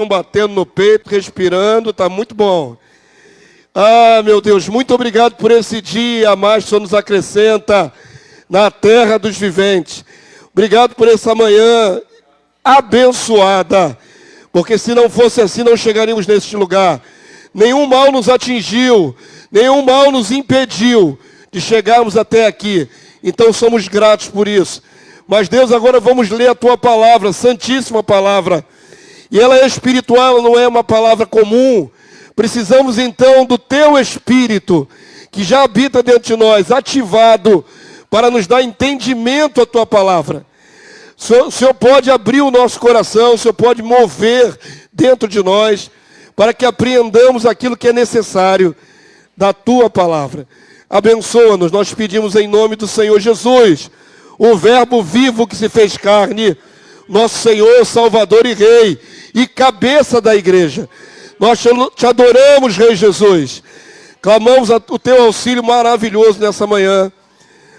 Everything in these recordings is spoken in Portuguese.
batendo no peito, respirando, está muito bom. Ah, meu Deus, muito obrigado por esse dia a mais que o Senhor nos acrescenta na terra dos viventes. Obrigado por essa manhã abençoada, porque se não fosse assim, não chegaríamos neste lugar. Nenhum mal nos atingiu, nenhum mal nos impediu de chegarmos até aqui. Então somos gratos por isso. Mas Deus, agora vamos ler a Tua palavra, santíssima palavra. E ela é espiritual, ela não é uma palavra comum. Precisamos então do Teu Espírito, que já habita dentro de nós, ativado, para nos dar entendimento à Tua palavra. O Senhor pode abrir o nosso coração, o Senhor pode mover dentro de nós, para que apreendamos aquilo que é necessário da Tua palavra. Abençoa-nos, nós pedimos em nome do Senhor Jesus, o Verbo vivo que se fez carne, nosso Senhor, Salvador e Rei, e cabeça da igreja. Nós te adoramos, Rei Jesus. Clamamos o Teu auxílio maravilhoso nessa manhã,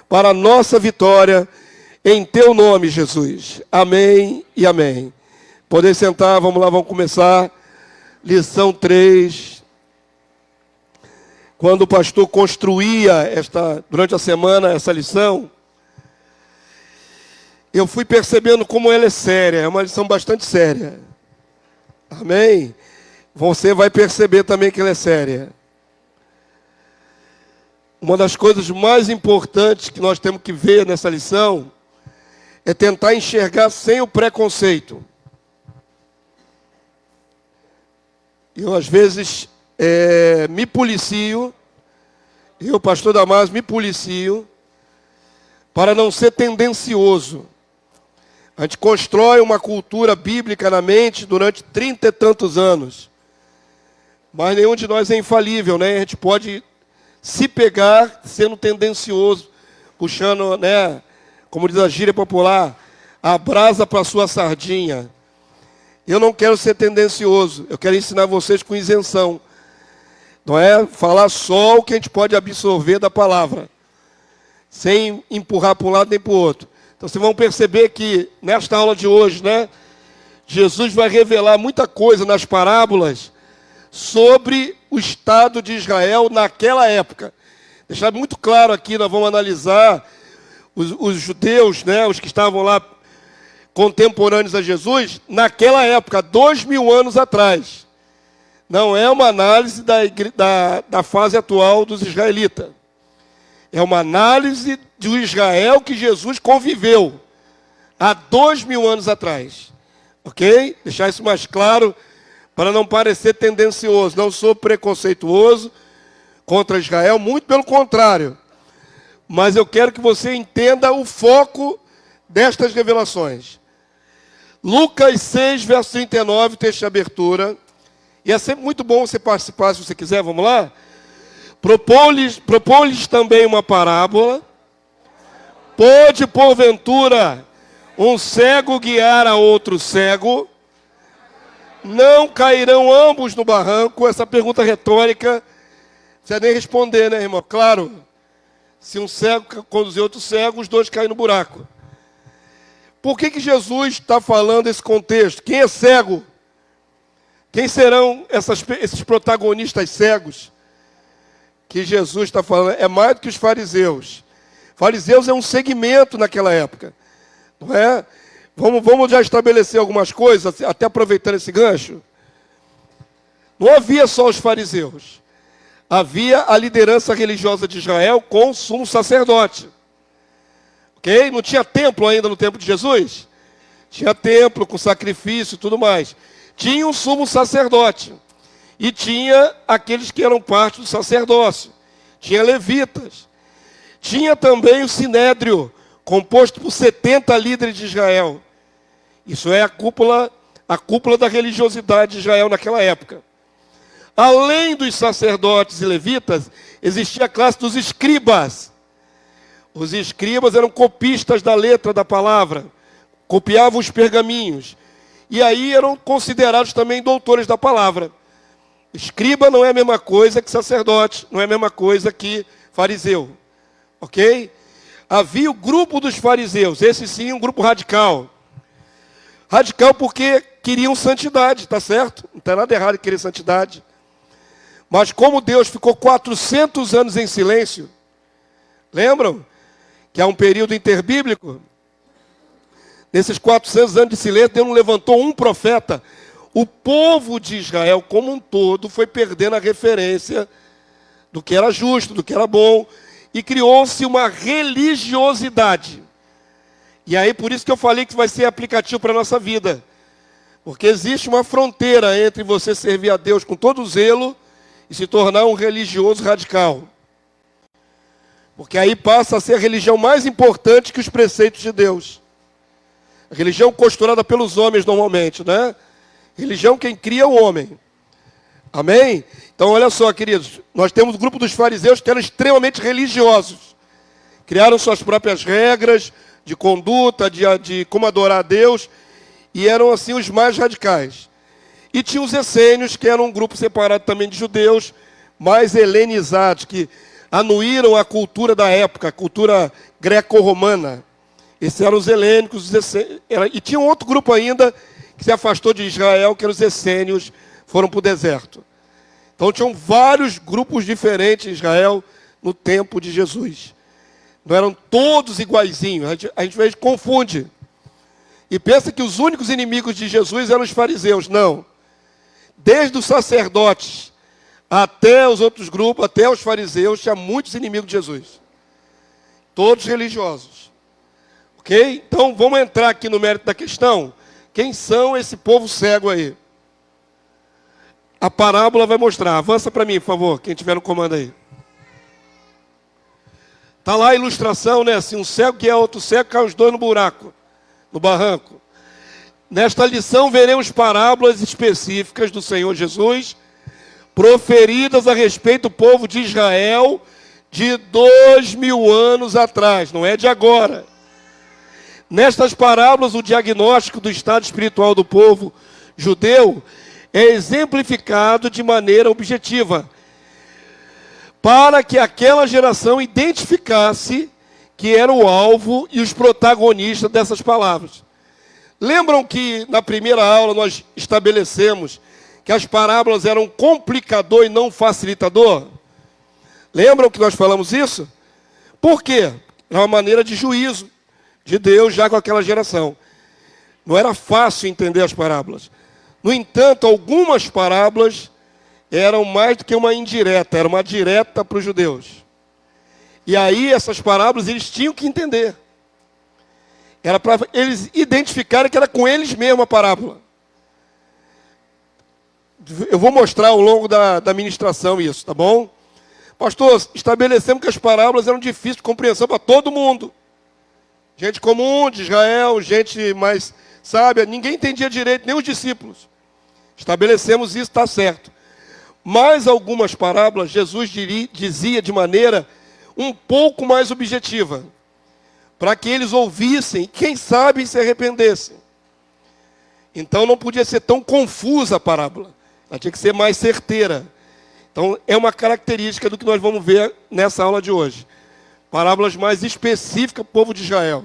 para a nossa vitória, em Teu nome, Jesus. Amém e amém. Poder sentar, vamos lá, vamos começar. Lição 3. Quando o pastor construía durante a semana essa lição, eu fui percebendo como ela é séria, é uma lição bastante séria. Amém? Você vai perceber também que ela é séria. Uma das coisas mais importantes que nós temos que ver nessa lição é tentar enxergar sem o preconceito. Eu, às vezes, me policio, eu, pastor Damásio, me policio para não ser tendencioso. A gente constrói uma cultura bíblica na mente durante 30 e tantos anos. Mas nenhum de nós é infalível, né? A gente pode se pegar sendo tendencioso, puxando, né, como diz a gíria popular, a brasa para a sua sardinha. Eu não quero ser tendencioso, eu quero ensinar vocês com isenção. Não é falar só o que a gente pode absorver da palavra, sem empurrar para um lado nem para o outro. Então vocês vão perceber que nesta aula de hoje, né, Jesus vai revelar muita coisa nas parábolas sobre o Estado de Israel naquela época. Deixar muito claro aqui, nós vamos analisar os judeus, né, os que estavam lá contemporâneos a Jesus, naquela época, 2000 anos atrás. Não é uma análise da fase atual dos israelitas. É uma análise do Israel que Jesus conviveu há 2000 anos atrás. Ok? Deixar isso mais claro para não parecer tendencioso. Não sou preconceituoso contra Israel, muito pelo contrário. Mas eu quero que você entenda o foco destas revelações. Lucas 6, verso 39, texto de abertura. E é sempre muito bom você participar, se você quiser, vamos lá? Propõe-lhes também uma parábola. Pode, porventura, um cego guiar a outro cego? Não cairão ambos no barranco? Essa pergunta retórica, não precisa nem responder, né, irmão? Claro, se um cego conduzir outro cego, os dois caem no buraco. Por que Jesus está falando esse contexto? Quem é cego? Quem serão esses protagonistas cegos que Jesus está falando? É mais do que os fariseus. Fariseus é um segmento naquela época, não é? Vamos já estabelecer algumas coisas, até aproveitando esse gancho. Não havia só os fariseus. Havia a liderança religiosa de Israel com o sumo sacerdote. Ok? Não tinha templo ainda no tempo de Jesus? Tinha templo com sacrifício e tudo mais. Tinha um sumo sacerdote. E tinha aqueles que eram parte do sacerdócio. Tinha levitas. Tinha também o sinédrio, composto por 70 líderes de Israel. Isso é a cúpula da religiosidade de Israel naquela época. Além dos sacerdotes e levitas, existia a classe dos escribas. Os escribas eram copistas da letra da palavra, copiavam os pergaminhos. E aí eram considerados também doutores da palavra. Escriba não é a mesma coisa que sacerdote, não é a mesma coisa que fariseu. Ok? Havia o grupo dos fariseus, esse sim, um grupo radical. Radical porque queriam santidade, tá certo? Não tem nada errado em querer santidade. Mas como Deus ficou 400 anos em silêncio, lembram? Que é um período interbíblico. Nesses 400 anos de silêncio, Deus não levantou um profeta. O povo de Israel como um todo foi perdendo a referência do que era justo, do que era bom. E criou-se uma religiosidade. E aí por isso que eu falei que vai ser aplicativo para a nossa vida. Porque existe uma fronteira entre você servir a Deus com todo zelo e se tornar um religioso radical. Porque aí passa a ser a religião mais importante que os preceitos de Deus. A religião costurada pelos homens normalmente, né? Religião quem cria é o homem. Amém? Então olha só, queridos. Nós temos o grupo dos fariseus que eram extremamente religiosos. Criaram suas próprias regras de conduta, de como adorar a Deus. E eram assim os mais radicais. E tinha os essênios, que eram um grupo separado também de judeus, mais helenizados, que anuíram a cultura da época, a cultura greco-romana. Esses eram os helênicos, os essênios. E tinha um outro grupo ainda que se afastou de Israel, que eram os essênios, foram para o deserto. Então tinham vários grupos diferentes em Israel no tempo de Jesus. Não eram todos iguaizinhos, a gente às vezes confunde. E pensa que os únicos inimigos de Jesus eram os fariseus. Não. Desde os sacerdotes até os outros grupos, até os fariseus, tinha muitos inimigos de Jesus. Todos religiosos. Ok? Então vamos entrar aqui no mérito da questão. Quem são esse povo cego aí? A parábola vai mostrar. Avança para mim, por favor, quem tiver no comando aí. Está lá a ilustração, né? Assim, um cego que é outro cego, cai os dois no buraco, no barranco. Nesta lição veremos parábolas específicas do Senhor Jesus, proferidas a respeito do povo de Israel de 2000 anos atrás, não é de agora. Nestas parábolas, o diagnóstico do estado espiritual do povo judeu é exemplificado de maneira objetiva, para que aquela geração identificasse que era o alvo e os protagonistas dessas palavras. Lembram que na primeira aula nós estabelecemos que as parábolas eram complicador e não facilitador? Lembram que nós falamos isso? Por quê? Era uma maneira de juízo de Deus já com aquela geração. Não era fácil entender as parábolas. No entanto, algumas parábolas eram mais do que uma indireta, era uma direta para os judeus. E aí essas parábolas eles tinham que entender. Era para eles identificarem que era com eles mesmo a parábola. Eu vou mostrar ao longo da ministração isso, tá bom? Pastor, estabelecemos que as parábolas eram difíceis de compreensão para todo mundo. Gente comum, de Israel, gente mais sábia, ninguém entendia direito, nem os discípulos. Estabelecemos isso, está certo. Mas algumas parábolas, Jesus dizia de maneira um pouco mais objetiva, para que eles ouvissem, quem sabe se arrependessem. Então não podia ser tão confusa a parábola, ela tinha que ser mais certeira. Então é uma característica do que nós vamos ver nessa aula de hoje. Parábolas mais específicas para o povo de Israel.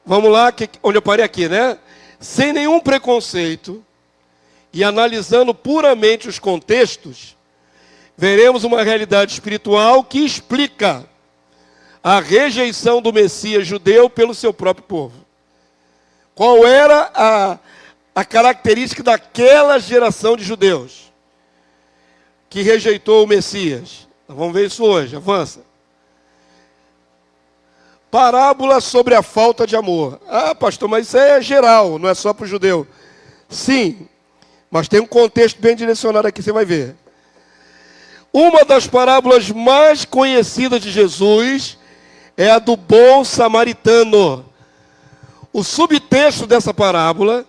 Vamos lá, onde eu parei aqui, né? Sem nenhum preconceito e analisando puramente os contextos, veremos uma realidade espiritual que explica a rejeição do Messias judeu pelo seu próprio povo. Qual era a característica daquela geração de judeus que rejeitou o Messias? Vamos ver isso hoje, avança. Parábola sobre a falta de amor. Ah, pastor, mas isso é geral, não é só para o judeu. Sim, mas tem um contexto bem direcionado aqui, você vai ver. Uma das parábolas mais conhecidas de Jesus é a do bom samaritano. O subtexto dessa parábola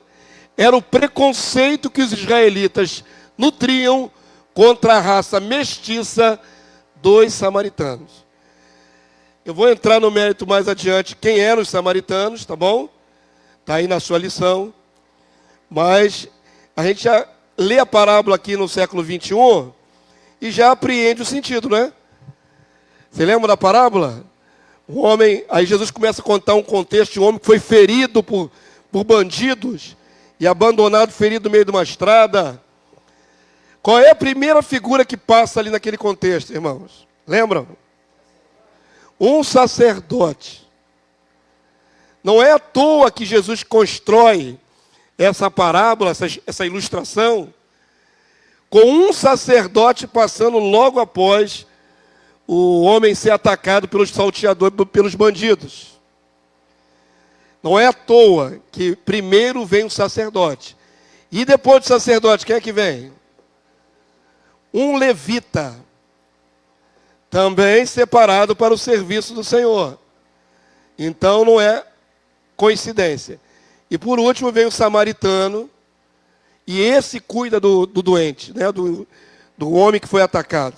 era o preconceito que os israelitas nutriam contra a raça mestiça dos samaritanos. Eu vou entrar no mérito mais adiante, quem eram os samaritanos, tá bom? Está aí na sua lição. Mas a gente já lê a parábola aqui no século 21 e já apreende o sentido, né? Você lembra da parábola? O homem, aí Jesus começa a contar um contexto de um homem que foi ferido por bandidos. e abandonado, ferido no meio de uma estrada. Qual é a primeira figura que passa ali naquele contexto, irmãos? Lembram? Um sacerdote. Não é à toa que Jesus constrói essa parábola, essa ilustração, com um sacerdote passando logo após o homem ser atacado pelos salteadores, pelos bandidos. Não é à toa que primeiro vem o sacerdote. E depois do sacerdote, quem é que vem? Um levita, também separado para o serviço do Senhor. Então não é coincidência. E por último vem o samaritano, e esse cuida do doente, né? do homem que foi atacado.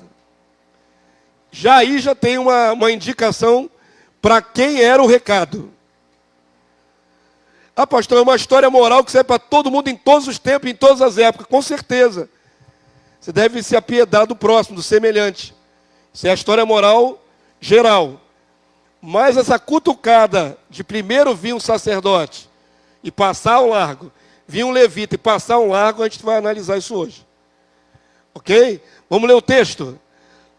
Já aí já tem uma indicação para quem era o recado. Ah, pastor, é uma história moral que serve para todo mundo em todos os tempos, em todas as épocas, com certeza. Você deve se apiedar do próximo, do semelhante. Isso é a história moral geral. Mas essa cutucada de primeiro vir um sacerdote e passar ao largo, vir um levita e passar ao largo, a gente vai analisar isso hoje. Ok? Vamos ler o texto.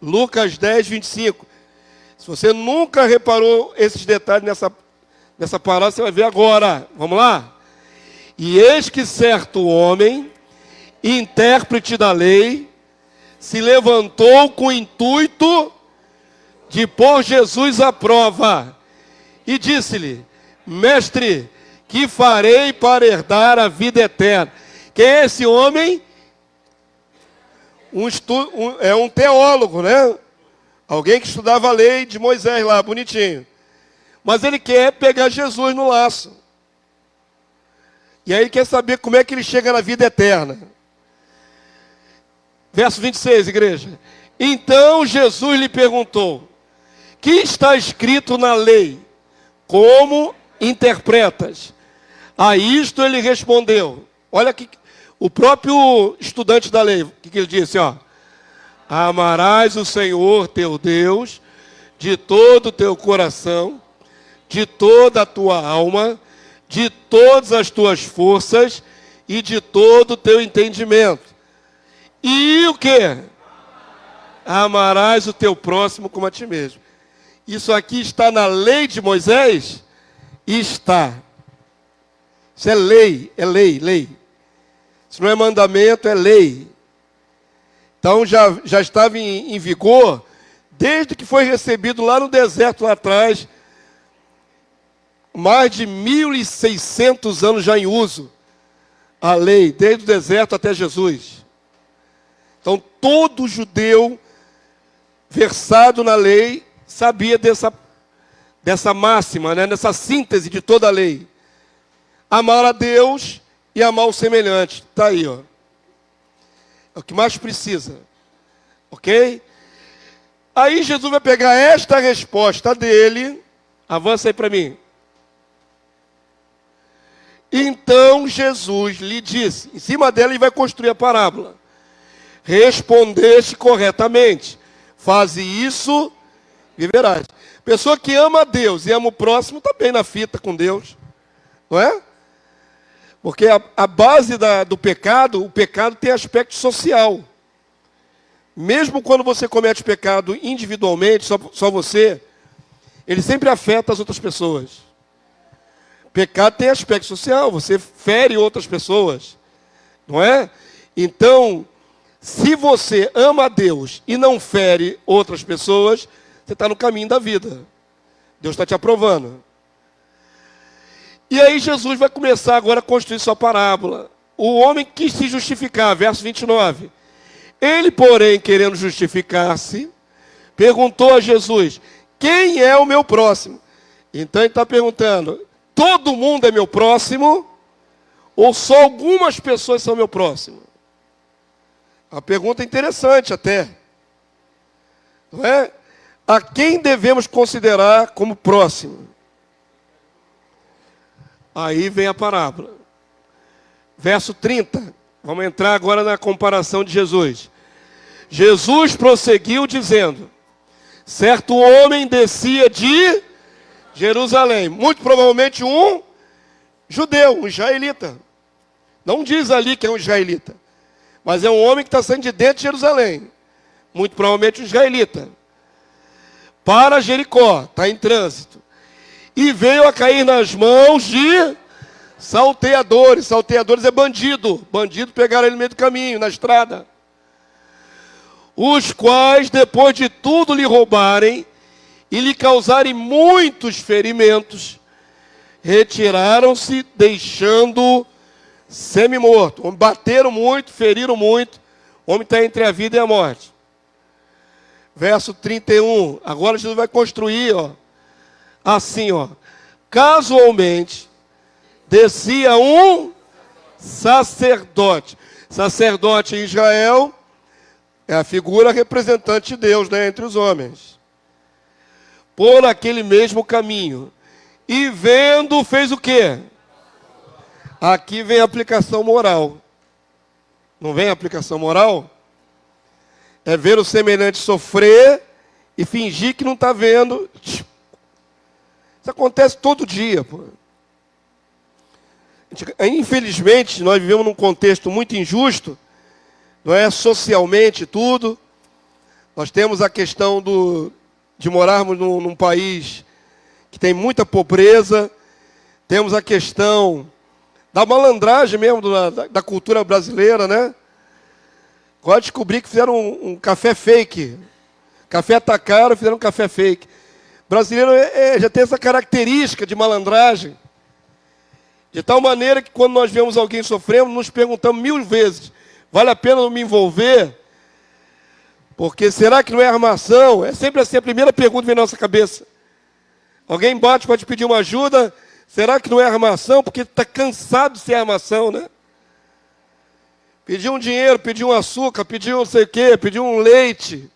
Lucas 10, 25. Se você nunca reparou esses detalhes nessa parábola, você vai ver agora. Vamos lá? E eis que certo homem, intérprete da lei, se levantou com o intuito de pôr Jesus à prova e disse-lhe: mestre, que farei para herdar a vida eterna? Quem é esse homem? É um teólogo, né? Alguém que estudava a lei de Moisés lá, bonitinho. Mas ele quer pegar Jesus no laço. E aí ele quer saber como é que ele chega na vida eterna. Verso 26, igreja. Então Jesus lhe perguntou: que está escrito na lei? Como interpretas? A isto ele respondeu. Olha aqui, o próprio estudante da lei, o que ele disse? Ó, amarás o Senhor teu Deus de todo o teu coração, de toda a tua alma, de todas as tuas forças e de todo o teu entendimento. E o quê? Amarás o teu próximo como a ti mesmo. Isso aqui está na lei de Moisés? Está. Isso é lei, lei. Isso não é mandamento, é lei. Então já estava em vigor desde que foi recebido lá no deserto, lá atrás. Mais de 1.600 anos já em uso a lei, desde o deserto até Jesus. Então todo judeu versado na lei sabia dessa máxima, né? Dessa síntese de toda a lei. Amar a Deus e amar o semelhante. Está aí, ó. É o que mais precisa. Ok? Aí Jesus vai pegar esta resposta dele. Avança aí para mim. Então Jesus lhe disse. Em cima dela ele vai construir a parábola. Respondeste corretamente. Faze isso, viverás. Pessoa que ama a Deus e ama o próximo está bem na fita com Deus. Não é? Porque a base do pecado, o pecado tem aspecto social. Mesmo quando você comete pecado individualmente, só você, ele sempre afeta as outras pessoas. Pecado tem aspecto social, você fere outras pessoas. Não é? Então, se você ama a Deus e não fere outras pessoas, você está no caminho da vida. Deus está te aprovando. E aí Jesus vai começar agora a construir sua parábola. O homem quis se justificar, verso 29. Ele, porém, querendo justificar-se, perguntou a Jesus: quem é o meu próximo? Então ele está perguntando: todo mundo é meu próximo? Ou só algumas pessoas são meu próximo? A pergunta é interessante até. Não é? A quem devemos considerar como próximo? Aí vem a parábola. Verso 30. Vamos entrar agora na comparação de Jesus. Jesus prosseguiu dizendo: certo homem descia de Jerusalém. Muito provavelmente um judeu, um israelita. Não diz ali que é um israelita, mas é um homem que está saindo de dentro de Jerusalém. Muito provavelmente um israelita. Para Jericó, está em trânsito. E veio a cair nas mãos de salteadores. Salteadores é bandido. Bandido pegaram ele no meio do caminho, na estrada. Os quais, depois de tudo lhe roubarem e lhe causarem muitos ferimentos, retiraram-se, deixando-o semi-morto. Bateram muito, feriram muito. O homem está entre a vida e a morte. Verso 31. Agora Jesus vai construir, assim, casualmente, descia um sacerdote. Sacerdote em Israel é a figura representante de Deus, né, entre os homens. Por aquele mesmo caminho. E vendo, fez o quê? Aqui vem a aplicação moral. Não vem a aplicação moral? É ver o semelhante sofrer e fingir que não está vendo. Isso acontece todo dia, pô. Infelizmente, nós vivemos num contexto muito injusto, não é? Socialmente tudo. Nós temos a questão de morarmos num país que tem muita pobreza. Temos a questão da malandragem mesmo, da cultura brasileira, né? Agora descobri que fizeram um café fake. Café tá caro, fizeram um café fake. Brasileiro já tem essa característica de malandragem. De tal maneira que quando nós vemos alguém sofrendo, nos perguntamos 1000 vezes, vale a pena eu me envolver? Porque será que não é armação? É sempre assim, a primeira pergunta vem na nossa cabeça. Alguém bate para te pedir uma ajuda, será que não é armação? Porque está cansado de ser armação, né? Pediu um dinheiro, pediu um açúcar, pediu não sei o quê, pediu um leite.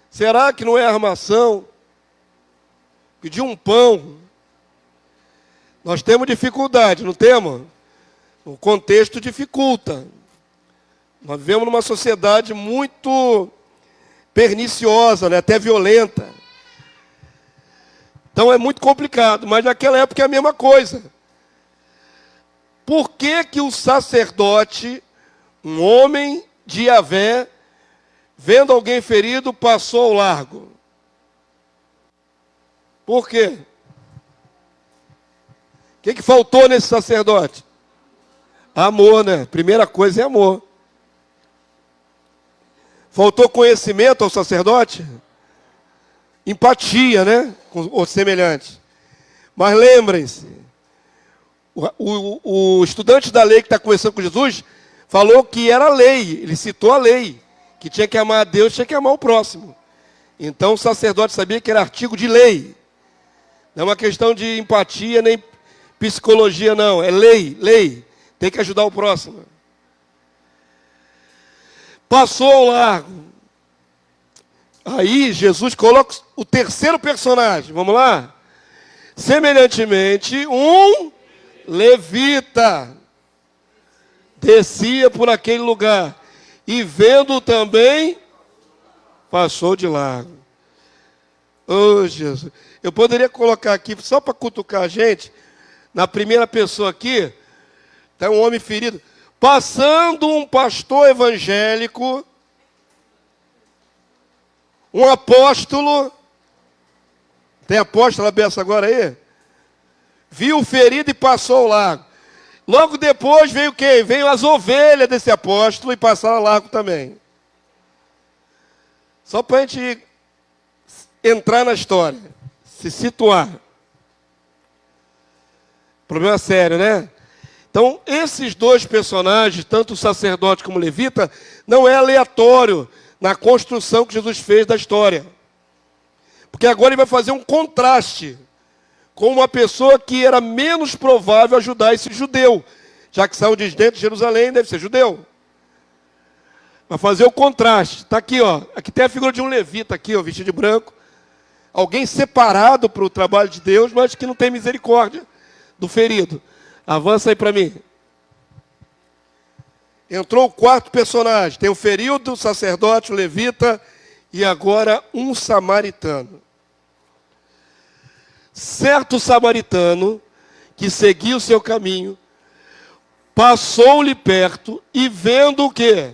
Será que não é armação? Pediu um pão. Nós temos dificuldade, não temos? O contexto dificulta. Nós vivemos numa sociedade muito perniciosa, né? Até violenta. Então é muito complicado, mas naquela época é a mesma coisa. Por que o sacerdote, um homem de Yahvé, vendo alguém ferido, passou ao largo? Por quê? O que faltou nesse sacerdote? Amor, né? Primeira coisa é amor. Faltou conhecimento ao sacerdote? Empatia, né? Com os semelhantes. Mas lembrem-se, o estudante da lei que está conversando com Jesus falou que era a lei, ele citou a lei, que tinha que amar a Deus, tinha que amar o próximo. Então o sacerdote sabia que era artigo de lei. Não é uma questão de empatia nem psicologia, não. É lei, lei. Tem que ajudar o próximo. Passou ao largo. Aí Jesus coloca o terceiro personagem. Vamos lá? Semelhantemente, um levita descia por aquele lugar. E vendo também, passou de largo. Oh, Jesus. Eu poderia colocar aqui, só para cutucar a gente, na primeira pessoa aqui, está um homem ferido. Passando um pastor evangélico, um apóstolo, tem apóstolo aberto agora aí? Viu o ferido e passou ao largo. Logo depois veio quem? Veio as ovelhas desse apóstolo e passaram ao largo também. Só para a gente entrar na história, se situar. Problema sério, né? Então, esses dois personagens, tanto o sacerdote como o levita, não é aleatório na construção que Jesus fez da história. Porque agora ele vai fazer um contraste com uma pessoa que era menos provável ajudar esse judeu. Já que saiu de dentro de Jerusalém, deve ser judeu. Vai fazer o contraste. Está aqui, aqui tem a figura de um levita aqui, vestido de branco. Alguém separado para o trabalho de Deus, mas que não tem misericórdia do ferido. Avança aí para mim. Entrou o quarto personagem. Tem o ferido, o sacerdote, o levita e agora um samaritano. Certo samaritano que seguia o seu caminho, passou-lhe perto e vendo o quê?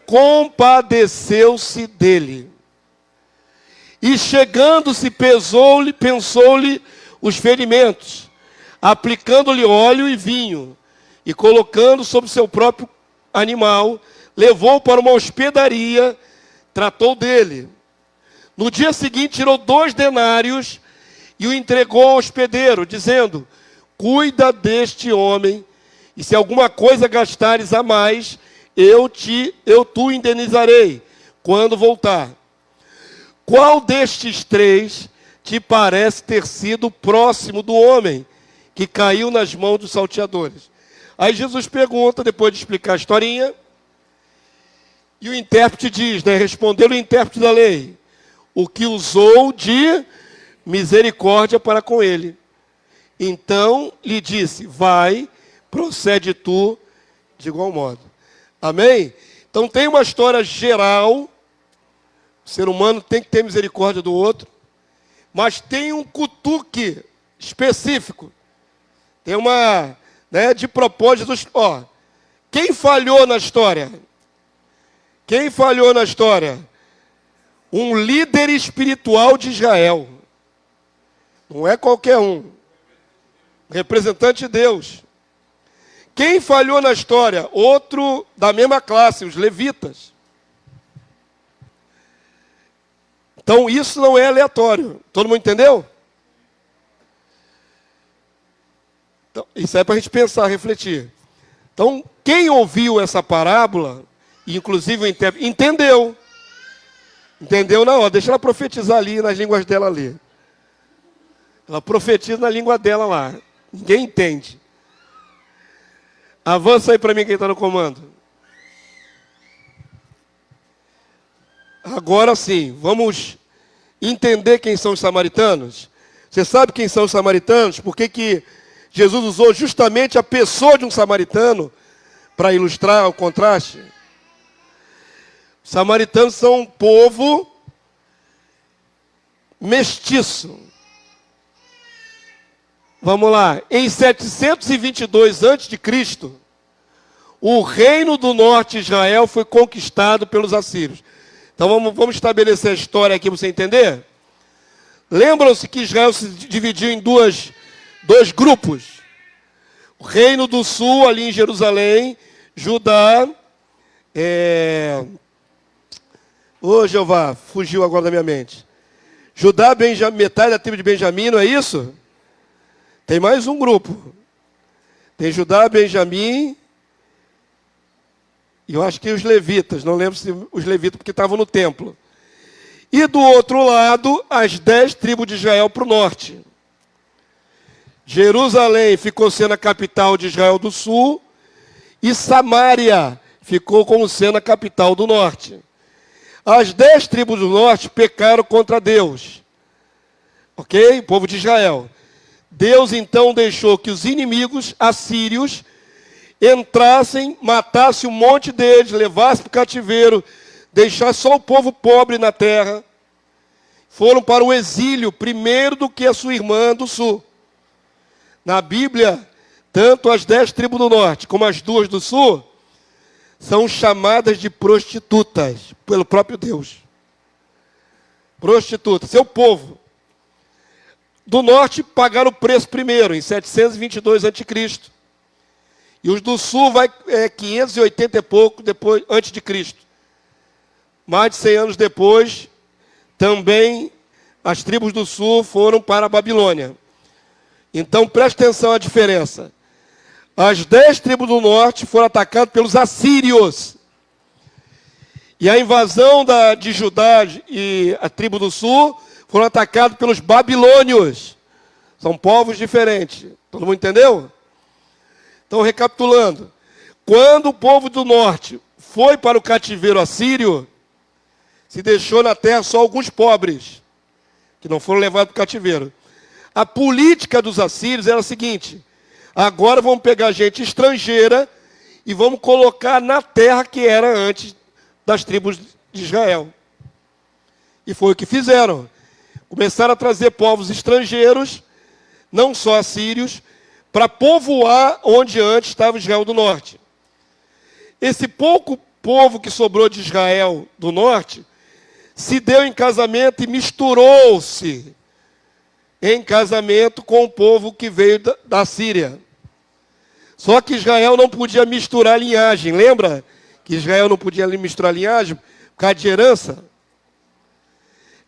Compadeceu-se dele. E chegando-se, pensou-lhe os ferimentos, aplicando-lhe óleo e vinho, e colocando sobre seu próprio animal, levou para uma hospedaria, tratou dele. No dia seguinte, tirou 2 denários e o entregou ao hospedeiro, dizendo: cuida deste homem, e se alguma coisa gastares a mais, eu tu indenizarei, quando voltar. Qual destes 3 te parece ter sido próximo do homem que caiu nas mãos dos salteadores? Aí Jesus pergunta, depois de explicar a historinha, e o intérprete diz, respondeu o intérprete da lei: o que usou de misericórdia para com ele. Então lhe disse: vai, procede tu de igual modo. Amém? Então tem uma história geral. O ser humano tem que ter misericórdia do outro, mas tem um cutuque específico. Tem uma, de propósito. Quem falhou na história? Quem falhou na história? Um líder espiritual de Israel. Não é qualquer um. Representante de Deus. Quem falhou na história? Outro da mesma classe, os levitas. Então isso não é aleatório. Todo mundo entendeu? Então, isso é para a gente pensar, refletir. Então, quem ouviu essa parábola, inclusive o intérprete, entendeu. Entendeu? Não, deixa ela profetizar ali nas línguas dela ali. Ela profetiza na língua dela lá. Ninguém entende. Avança aí para mim quem está no comando. Agora sim, vamos entender quem são os samaritanos. Você sabe quem são os samaritanos? Por que Jesus usou justamente a pessoa de um samaritano para ilustrar o contraste? Os samaritanos são um povo mestiço. Vamos lá. Em 722 a.C., o reino do norte de Israel foi conquistado pelos assírios. Então vamos estabelecer a história aqui para você entender. Lembram-se que Israel se dividiu em dois grupos. O reino do sul, ali em Jerusalém, Judá. Jeová, fugiu agora da minha mente. Judá, metade da tribo de Benjamim, não é isso? Tem mais um grupo. Tem Judá, Benjamim, e eu acho que os levitas, não lembro se os levitas, porque estavam no templo. E do outro lado, as 10 tribos de Israel para o norte. Jerusalém ficou sendo a capital de Israel do sul, e Samaria ficou como sendo a capital do norte. As 10 tribos do norte pecaram contra Deus. Ok? O povo de Israel. Deus então deixou que os inimigos assírios entrassem, matassem um monte deles, levassem para o cativeiro, deixassem só o povo pobre na terra. Foram para o exílio primeiro do que a sua irmã do sul. Na Bíblia, tanto as 10 tribos do norte como as 2 do sul são chamadas de prostitutas pelo próprio Deus. Prostitutas, seu povo. Do norte pagaram o preço primeiro, em 722 a.C. E os do sul vai 580 e pouco depois, antes de Cristo. Mais de 100 anos depois, também as tribos do sul foram para a Babilônia. Então preste atenção à diferença. As 10 tribos do norte foram atacadas pelos assírios. E a invasão de Judá e a tribo do sul foram atacados pelos babilônios. São povos diferentes. Todo mundo entendeu? Então, recapitulando. Quando o povo do norte foi para o cativeiro assírio, se deixou na terra só alguns pobres, que não foram levados para o cativeiro. A política dos assírios era a seguinte: agora vamos pegar gente estrangeira e vamos colocar na terra que era antes das tribos de Israel. E foi o que fizeram. Começaram a trazer povos estrangeiros, não só assírios, para povoar onde antes estava Israel do Norte. Esse pouco povo que sobrou de Israel do Norte se deu em casamento e misturou-se em casamento com o povo que veio da Síria. Só que Israel não podia misturar linhagem. Lembra que Israel não podia misturar linhagem por causa de herança?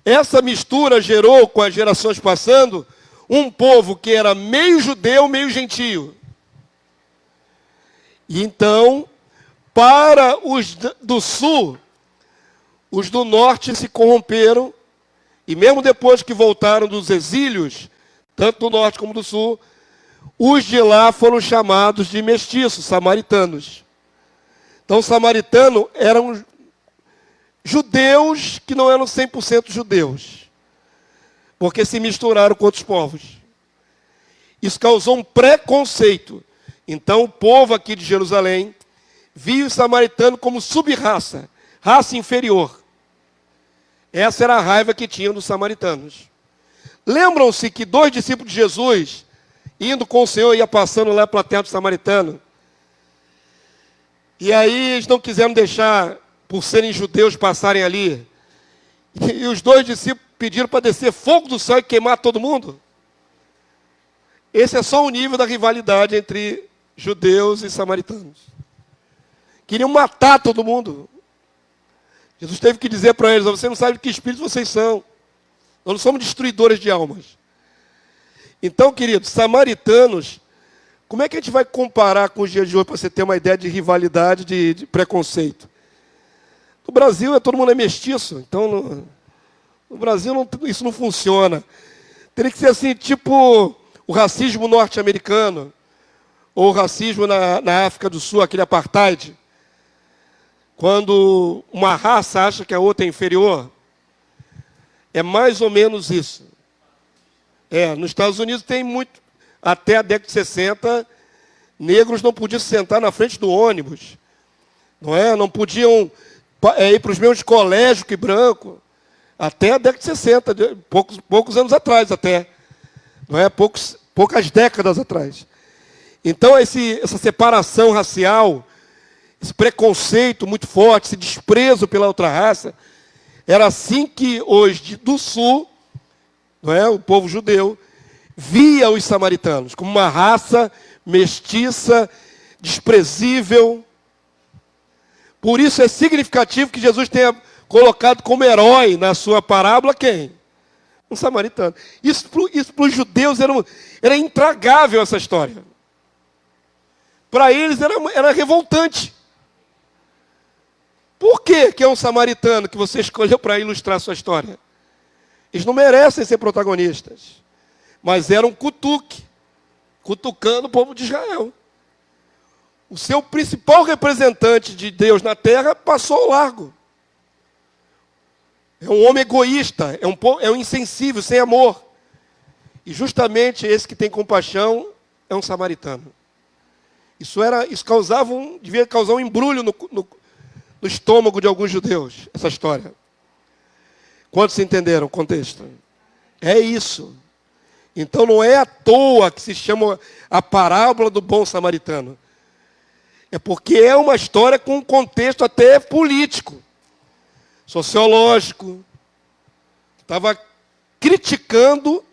Essa mistura gerou, com as gerações passando, um povo que era meio judeu, meio gentio. E então, para os do sul, os do norte se corromperam, e mesmo depois que voltaram dos exílios, tanto do norte como do sul, os de lá foram chamados de mestiços, samaritanos. Então, samaritano eram judeus que não eram 100% judeus, porque se misturaram com outros povos. Isso causou um preconceito. Então, o povo aqui de Jerusalém via os samaritanos como sub-raça, raça inferior. Essa era a raiva que tinham dos samaritanos. Lembram-se que 2 discípulos de Jesus, indo com o Senhor, ia passando lá pela terra do samaritano. E aí eles não quiseram deixar, por serem judeus, passarem ali. E os 2 discípulos pediram para descer fogo do céu e queimar todo mundo. Esse é só o nível da rivalidade entre judeus e samaritanos. Queriam matar todo mundo. Jesus teve que dizer para eles: você não sabe de que espírito vocês são. Nós não somos destruidores de almas. Então, queridos, samaritanos, como é que a gente vai comparar com os dias de hoje para você ter uma ideia de rivalidade, de preconceito? No Brasil, todo mundo é mestiço. Então, no Brasil, isso não funciona. Teria que ser assim, tipo o racismo norte-americano, ou o racismo na África do Sul, aquele apartheid. Quando uma raça acha que a outra é inferior, é mais ou menos isso. Nos Estados Unidos tem muito, até a década de 60, negros não podiam se sentar na frente do ônibus. Não podiam ir para os mesmos colégios que branco. Até a década de 60, poucos anos atrás até. Poucas décadas atrás. Então, essa separação racial, esse preconceito muito forte, esse desprezo pela outra raça, era assim que hoje do sul, o povo judeu, via os samaritanos como uma raça mestiça, desprezível. Por isso é significativo que Jesus tenha colocado como herói na sua parábola quem? Um samaritano. Isso para os judeus era intragável essa história. Para eles era revoltante. Por que é um samaritano que você escolheu para ilustrar a sua história? Eles não merecem ser protagonistas. Mas era um cutucando o povo de Israel. O seu principal representante de Deus na terra passou ao largo. É um homem egoísta, é um insensível, sem amor. E justamente esse que tem compaixão é um samaritano. Isso devia causar um embrulho no estômago de alguns judeus, essa história. Quantos entenderam o contexto? É isso. Então não é à toa que se chama a parábola do bom samaritano. É porque é uma história com um contexto até político, sociológico. Estava criticando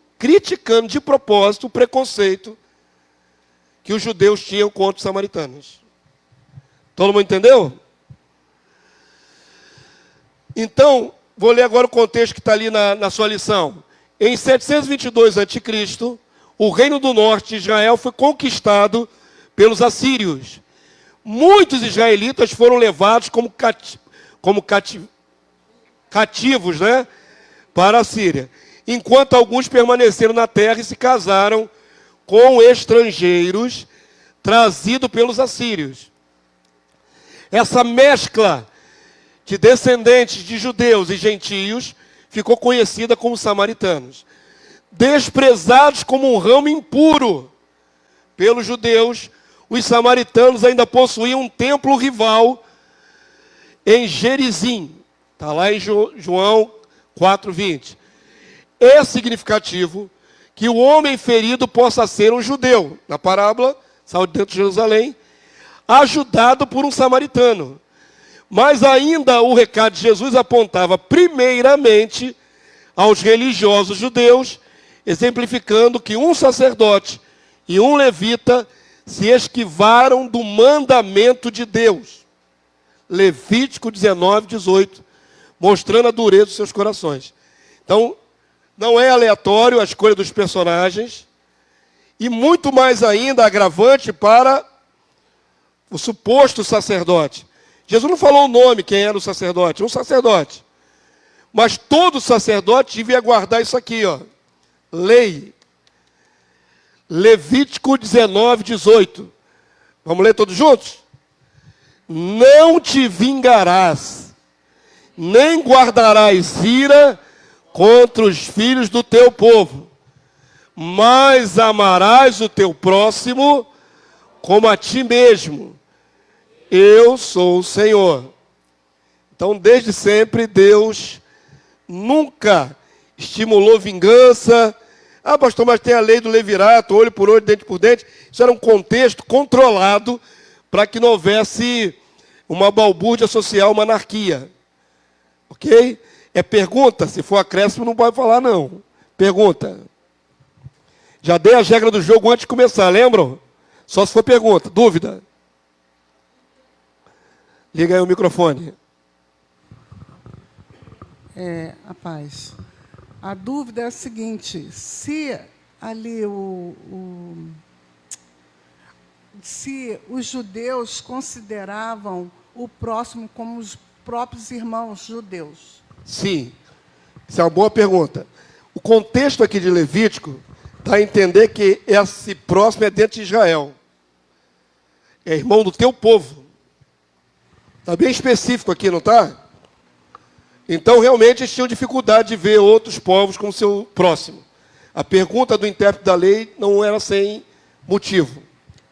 de propósito o preconceito que os judeus tinham contra os samaritanos. Todo mundo entendeu? Então, vou ler agora o contexto que está ali na sua lição. Em 722 a.C., o reino do norte de Israel foi conquistado pelos assírios. Muitos israelitas foram levados como cativos, para a Síria, enquanto alguns permaneceram na terra e se casaram com estrangeiros trazidos pelos assírios. Essa mescla de descendentes de judeus e gentios ficou conhecida como samaritanos. Desprezados como um ramo impuro pelos judeus, os samaritanos ainda possuíam um templo rival em Gerizim. Está lá em João 4:20. É significativo que o homem ferido possa ser um judeu. Na parábola, saiu de dentro de Jerusalém, ajudado por um samaritano. Mas ainda o recado de Jesus apontava primeiramente aos religiosos judeus, exemplificando que um sacerdote e um levita se esquivaram do mandamento de Deus. Levítico 19, 18, mostrando a dureza dos seus corações. Então, não é aleatório a escolha dos personagens, e muito mais ainda agravante para o suposto sacerdote. Jesus não falou o nome, quem era o sacerdote, um sacerdote. Mas todo sacerdote devia guardar isso aqui, ó. Lei. Levítico 19, 18. Vamos ler todos juntos? Não te vingarás, nem guardarás ira contra os filhos do teu povo, mas amarás o teu próximo como a ti mesmo. Eu sou o Senhor. Então, desde sempre, Deus nunca estimulou vingança. Ah, pastor, mas tem a lei do levirato, olho por olho, dente por dente. Isso era um contexto controlado para que não houvesse uma balbúrdia social, uma anarquia. Ok? É pergunta, se for acréscimo não pode falar não. Pergunta. Já dei as regras do jogo antes de começar, lembram? Só se for pergunta. Dúvida? Liga aí o microfone. Rapaz, a dúvida é a seguinte, se ali se os judeus consideravam o próximo como os próprios irmãos judeus. Sim, isso é uma boa pergunta. O contexto aqui de Levítico dá a entender que esse próximo é dentro de Israel. É irmão do teu povo. Está bem específico aqui, não está? Então, realmente, eles tinham dificuldade de ver outros povos como seu próximo. A pergunta do intérprete da lei não era sem motivo.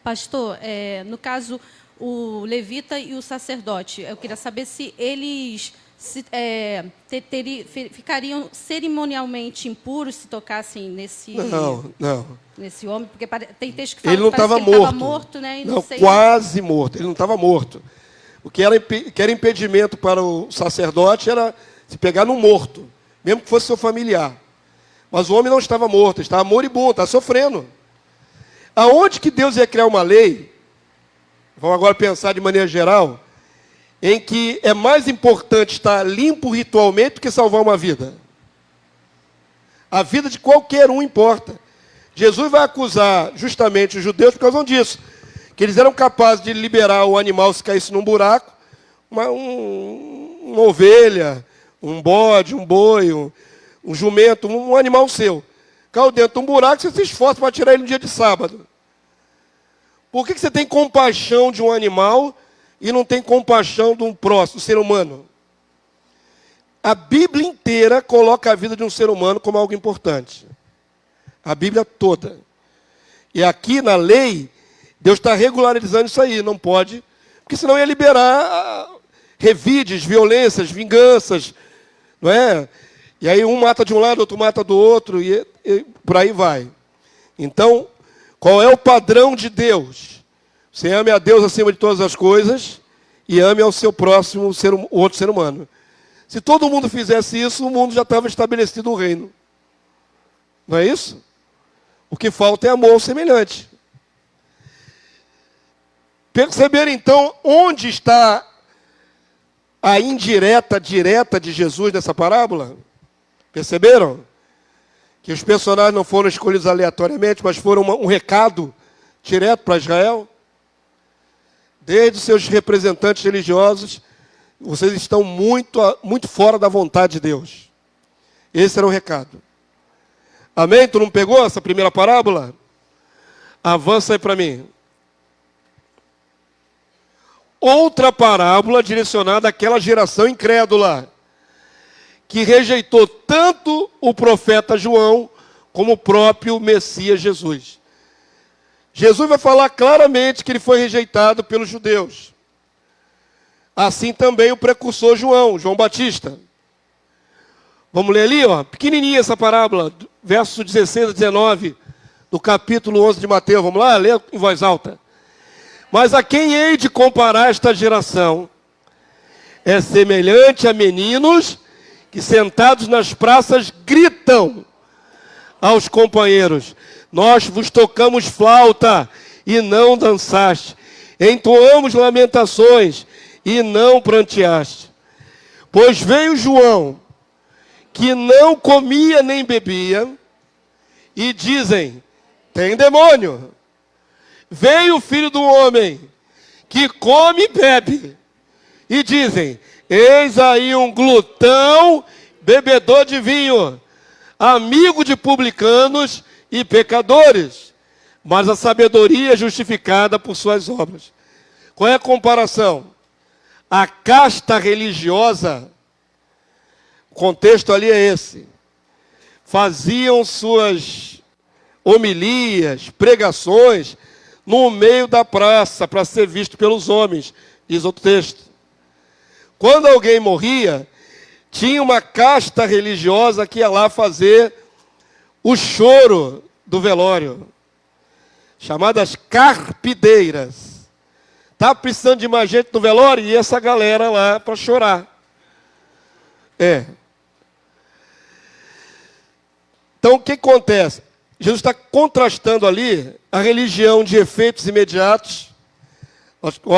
Pastor, no caso, o levita e o sacerdote, eu queria saber se eles ficariam cerimonialmente impuros se tocassem nesse homem, porque tem texto que fala ele não estava morto. Ele estava morto, né? Não, quase morto. Ele não estava morto. O que era impedimento para o sacerdote era se pegar no morto, mesmo que fosse seu familiar. Mas o homem não estava morto, estava moribundo, estava sofrendo. Aonde que Deus ia criar uma lei, vamos agora pensar de maneira geral, em que é mais importante estar limpo ritualmente do que salvar uma vida? A vida de qualquer um importa. Jesus vai acusar justamente os judeus por causa disso, que eles eram capazes de liberar o animal se caísse num buraco, uma ovelha, um bode, um boi, um jumento, um animal seu. Caiu dentro de um buraco, você se esforça para tirar ele no dia de sábado. Por que você tem compaixão de um animal e não tem compaixão de um próximo, do ser humano? A Bíblia inteira coloca a vida de um ser humano como algo importante. A Bíblia toda. E aqui na lei, Deus está regularizando isso aí. Não pode, porque senão ia liberar revides, violências, vinganças, não é? E aí um mata de um lado, outro mata do outro, e por aí vai. Então, qual é o padrão de Deus? Você ame a Deus acima de todas as coisas e ame ao seu próximo, o outro ser humano. Se todo mundo fizesse isso, o mundo já estava estabelecido um reino. Não é isso? O que falta é amor ao semelhante. Perceberam então onde está a indireta, direta de Jesus nessa parábola? Perceberam? Que os personagens não foram escolhidos aleatoriamente, mas foram um recado direto para Israel. Desde os seus representantes religiosos, vocês estão muito fora da vontade de Deus. Esse era o recado. Amém? Tu não pegou essa primeira parábola? Avança aí para mim. Outra parábola direcionada àquela geração incrédula, que rejeitou tanto o profeta João como o próprio Messias Jesus. Jesus vai falar claramente que ele foi rejeitado pelos judeus. Assim também o precursor João Batista. Vamos ler ali, ó, pequenininha essa parábola, versos 16 a 19, do capítulo 11 de Mateus. Vamos lá, ler em voz alta. Mas a quem hei de comparar esta geração? É semelhante a meninos que sentados nas praças gritam aos companheiros: nós vos tocamos flauta e não dançaste, entoamos lamentações e não pranteaste. Pois veio João, que não comia nem bebia, e dizem: tem demônio. Veio o Filho do Homem, que come e bebe, e dizem: eis aí um glutão, bebedor de vinho, amigo de publicanos e pecadores, mas a sabedoria é justificada por suas obras. Qual é a comparação? A casta religiosa, o contexto ali é esse, faziam suas homilias, pregações, no meio da praça, para ser visto pelos homens, diz outro texto. Quando alguém morria, tinha uma casta religiosa que ia lá fazer o choro do velório, chamadas carpideiras. Está precisando de mais gente no velório? E essa galera lá para chorar. Então, o que acontece? Jesus está contrastando ali a religião de efeitos imediatos.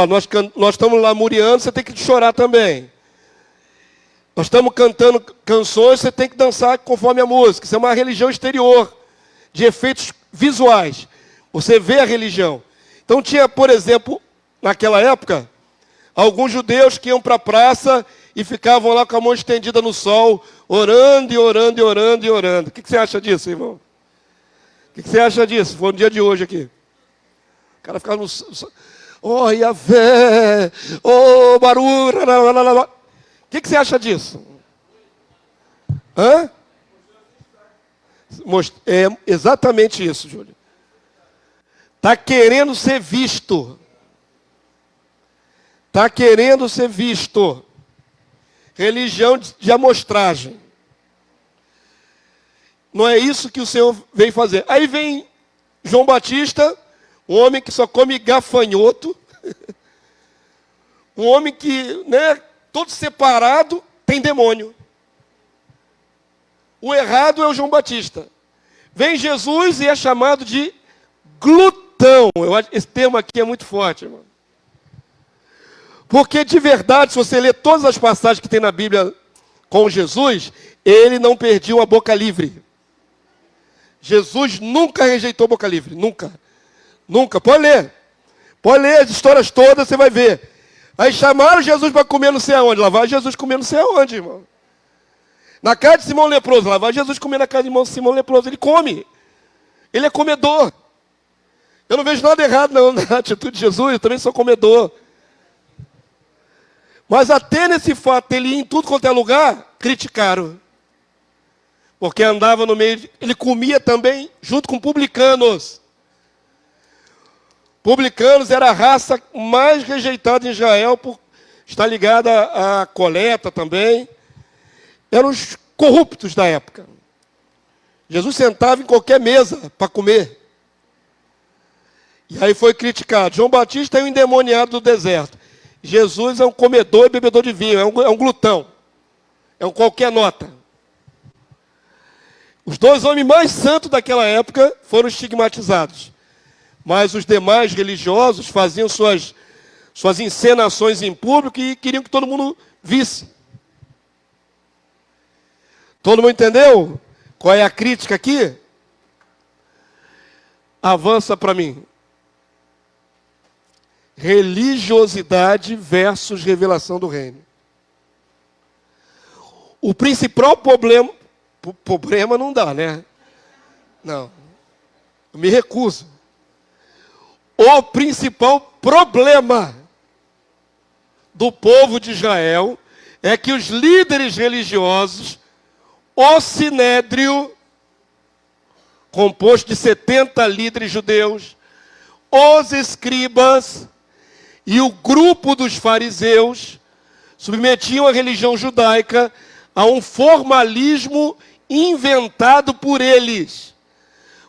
Nós estamos lamuriando, você tem que chorar também. Nós estamos cantando canções, você tem que dançar conforme a música. Isso é uma religião exterior, de efeitos visuais. Você vê a religião. Então tinha, por exemplo, naquela época, alguns judeus que iam para a praça e ficavam lá com a mão estendida no sol, orando e orando e orando e orando. O que você acha disso, irmão? O que você acha disso? Foi no dia de hoje aqui. O cara ficava no... Oh, Yahvé! Oh, Baru! O que você acha disso? Hã? É exatamente isso, Júlio. Está querendo ser visto. Está querendo ser visto. Religião de amostragem. Não é isso que o Senhor veio fazer. Aí vem João Batista, um homem que só come gafanhoto, um homem que, todo separado, tem demônio. O errado é o João Batista. Vem Jesus e é chamado de glutão. Eu acho que esse termo aqui é muito forte, irmão. Porque de verdade, se você ler todas as passagens que tem na Bíblia com Jesus, ele não perdia uma boca livre. Jesus nunca rejeitou boca livre, nunca. Nunca, pode ler. Pode ler as histórias todas, você vai ver. Aí chamaram Jesus para comer não sei aonde. Lá vai Jesus comer não sei aonde, irmão. Na casa de Simão Leproso, lá vai Jesus comer na casa de Simão Leproso. Ele come. Ele é comedor. Eu não vejo nada errado não, na atitude de Jesus, eu também sou comedor. Mas até nesse fato de ele ir em tudo quanto é lugar, criticaram. Porque andava no meio, ele comia também junto com publicanos. Publicanos era a raça mais rejeitada em Israel, por estar ligada à coleta também. Eram os corruptos da época. Jesus sentava em qualquer mesa para comer. E aí foi criticado. João Batista é um endemoniado do deserto. Jesus é um comedor e bebedor de vinho, é um glutão. É um qualquer nota. Os dois homens mais santos daquela época foram estigmatizados. Mas os demais religiosos faziam suas encenações em público e queriam que todo mundo visse. Todo mundo entendeu qual é a crítica aqui? Avança para mim. Religiosidade versus revelação do reino. O principal problema não dá, né? Não. Eu me recuso. O principal problema do povo de Israel é que os líderes religiosos, o Sinédrio, composto de 70 líderes judeus, os escribas e o grupo dos fariseus, submetiam a religião judaica a um formalismo inventado por eles,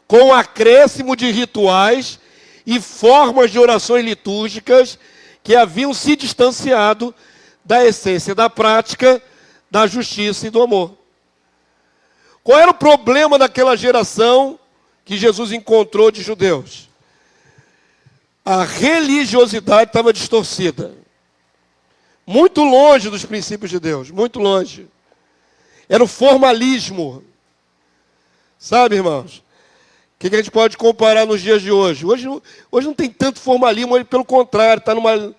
com acréscimo de rituais e formas de orações litúrgicas que haviam se distanciado da essência da prática, da justiça e do amor. Qual era o problema daquela geração que Jesus encontrou de judeus? A religiosidade estava distorcida. Muito longe dos princípios de Deus, muito longe. Era o formalismo. Sabe, irmãos? O que a gente pode comparar nos dias de hoje? Hoje não tem tanto formalismo, hoje, pelo contrário, está numa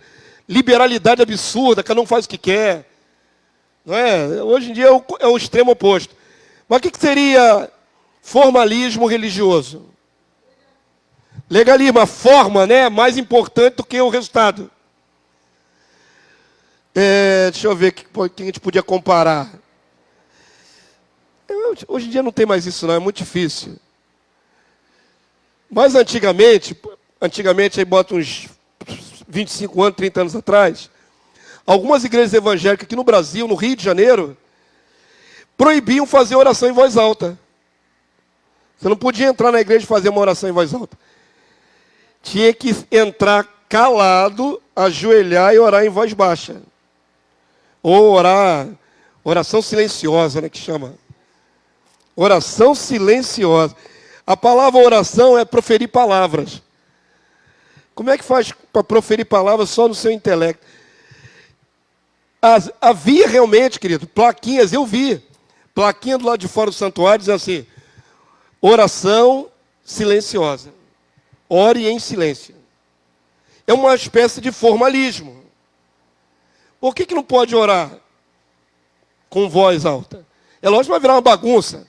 liberalidade absurda, cada um faz o que quer. Não é? Hoje em dia é o extremo oposto. Mas o que seria formalismo religioso? Legalismo, a forma, né, é mais importante do que o resultado. Deixa eu ver o que a gente podia comparar. Hoje em dia não tem mais isso não, é muito difícil. Mas antigamente aí bota uns 25 anos, 30 anos atrás, algumas igrejas evangélicas aqui no Brasil, no Rio de Janeiro, proibiam fazer oração em voz alta. Você não podia entrar na igreja e fazer uma oração em voz alta. Tinha que entrar calado, ajoelhar e orar em voz baixa. Ou oração silenciosa, né, que chama. Oração silenciosa. A palavra oração é proferir palavras. Como é que faz para proferir palavras só no seu intelecto? Havia realmente, querido, plaquinhas, eu vi. Plaquinha do lado de fora do santuário dizendo assim, oração silenciosa. Ore em silêncio. É uma espécie de formalismo. Por que não pode orar com voz alta? É lógico que vai virar uma bagunça.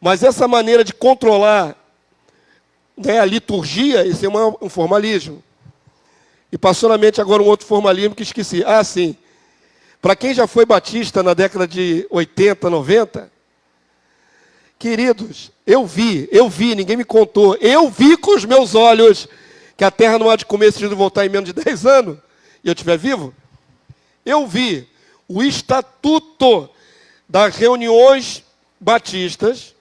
Mas essa maneira de controlar, né, a liturgia, isso é um formalismo. E passou na mente agora um outro formalismo que esqueci. Ah, sim. Para quem já foi batista na década de 80, 90, queridos, eu vi, ninguém me contou, eu vi com os meus olhos que a terra não há de comer se Jesus voltar em menos de 10 anos, e eu estiver vivo. Eu vi o estatuto das reuniões batistas.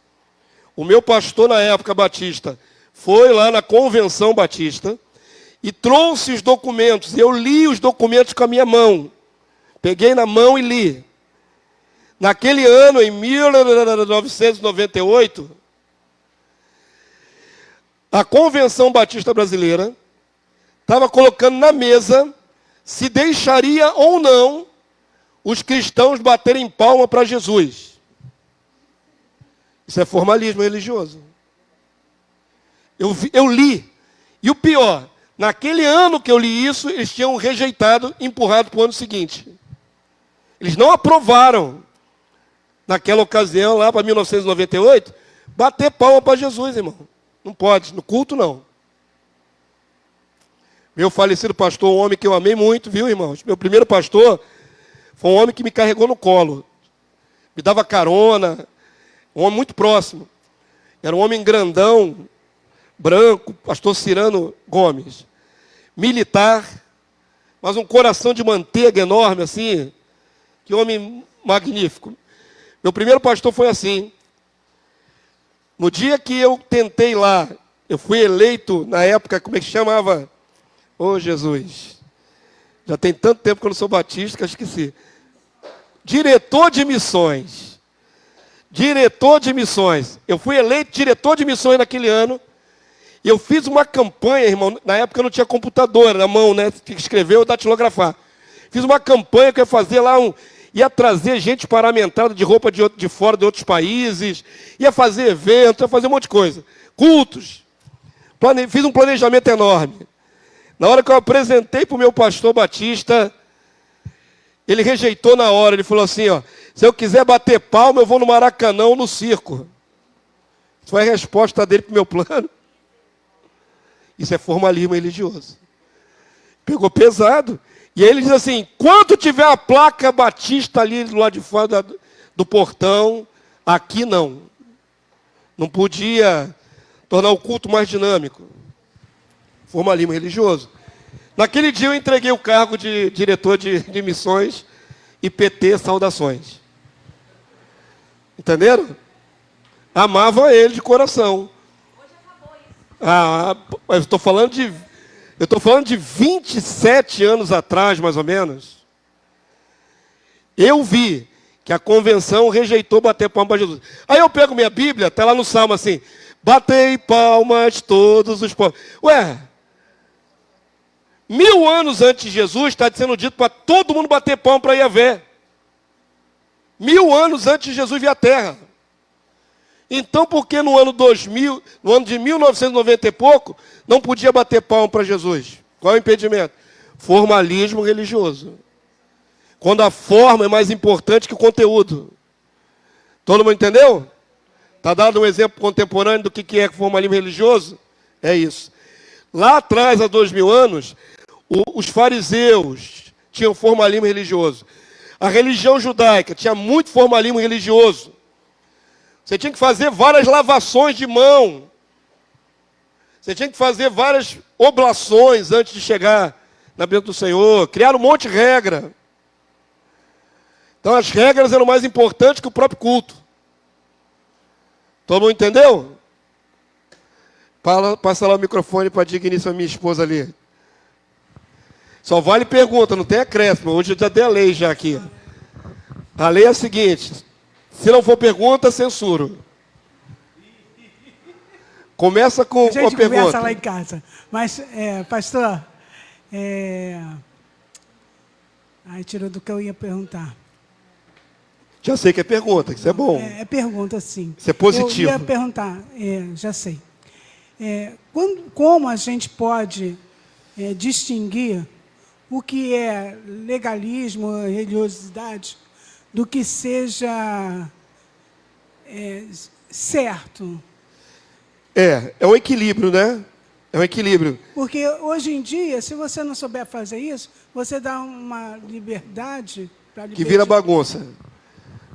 O meu pastor na época batista foi lá na convenção batista e trouxe os documentos. Eu li os documentos com a minha mão. Peguei na mão e li. Naquele ano, em 1998, a Convenção Batista Brasileira estava colocando na mesa se deixaria ou não os cristãos baterem palma para Jesus. Isso é formalismo religioso. Eu li. E o pior, naquele ano que eu li isso, eles tinham rejeitado, empurrado para o ano seguinte. Eles não aprovaram, naquela ocasião, lá para 1998, bater palma para Jesus, irmão. Não pode, no culto não. Meu falecido pastor, um homem que eu amei muito, viu, irmãos? Meu primeiro pastor foi um homem que me carregou no colo. Me dava carona, um homem muito próximo. Era um homem grandão, branco, pastor Cirano Gomes. Militar, mas um coração de manteiga enorme, assim. Que homem magnífico. Meu primeiro pastor foi assim. No dia que eu tentei lá, eu fui eleito, na época, como é que chamava? Ô, Jesus. Já tem tanto tempo que eu não sou batista que eu esqueci. Diretor de missões. Diretor de missões. Eu fui eleito diretor de missões naquele ano. E eu fiz uma campanha, irmão. Na época eu não tinha computador na mão, né? Tinha que escrever ou datilografar. Fiz uma campanha que eu ia fazer lá ia trazer gente paramentada de roupa de fora de outros países. Ia fazer eventos, ia fazer um monte de coisa. Cultos. Fiz um planejamento enorme. Na hora que eu apresentei para o meu pastor batista, ele rejeitou na hora. Ele falou assim, ó, se eu quiser bater palma, eu vou no Maracanã ou no circo. Isso foi a resposta dele para o meu plano. Isso é formalismo religioso. Pegou pesado. E aí ele diz assim, quando tiver a placa batista ali do lado de fora do portão, aqui não. Não podia tornar o culto mais dinâmico. Formalismo religioso. Naquele dia eu entreguei o cargo de diretor de missões e PT saudações. Entenderam? Amavam ele de coração. Hoje acabou isso. Eu estou falando de 27 anos atrás, mais ou menos. Eu vi que a convenção rejeitou bater palma para Jesus. Aí eu pego minha Bíblia, está lá no Salmo assim, batei palmas todos os povos. Ué, 1000 anos antes de Jesus está sendo dito para todo mundo bater palma para Yahvé. 1000 anos antes de Jesus vir à Terra. Então, por que no ano 2000, no ano de 1990 e pouco, não podia bater palma para Jesus? Qual é o impedimento? Formalismo religioso. Quando a forma é mais importante que o conteúdo. Todo mundo entendeu? Está dado um exemplo contemporâneo do que é formalismo religioso? É isso. Lá atrás, há 2000 anos, os fariseus tinham formalismo religioso. A religião judaica tinha muito formalismo religioso. Você tinha que fazer várias lavações de mão. Você tinha que fazer várias oblações antes de chegar na presença do Senhor. Criaram um monte de regra. Então as regras eram mais importantes que o próprio culto. Todo mundo entendeu? Passa lá o microfone para a digníssima minha esposa ali. Só vale pergunta, não tem acréscimo. Hoje eu já dei a lei já aqui. A lei é a seguinte: se não for pergunta, censuro. Começa com a pergunta. A gente conversa lá em casa. Mas, pastor, aí tirou do que eu ia perguntar. Já sei que é pergunta, que isso é bom. É pergunta, sim. Isso é positivo. Eu ia perguntar, já sei. Como a gente pode distinguir o que é legalismo, religiosidade, do que seja certo? É um equilíbrio, né? É um equilíbrio. Porque hoje em dia, se você não souber fazer isso, você dá uma liberdade para que vira bagunça.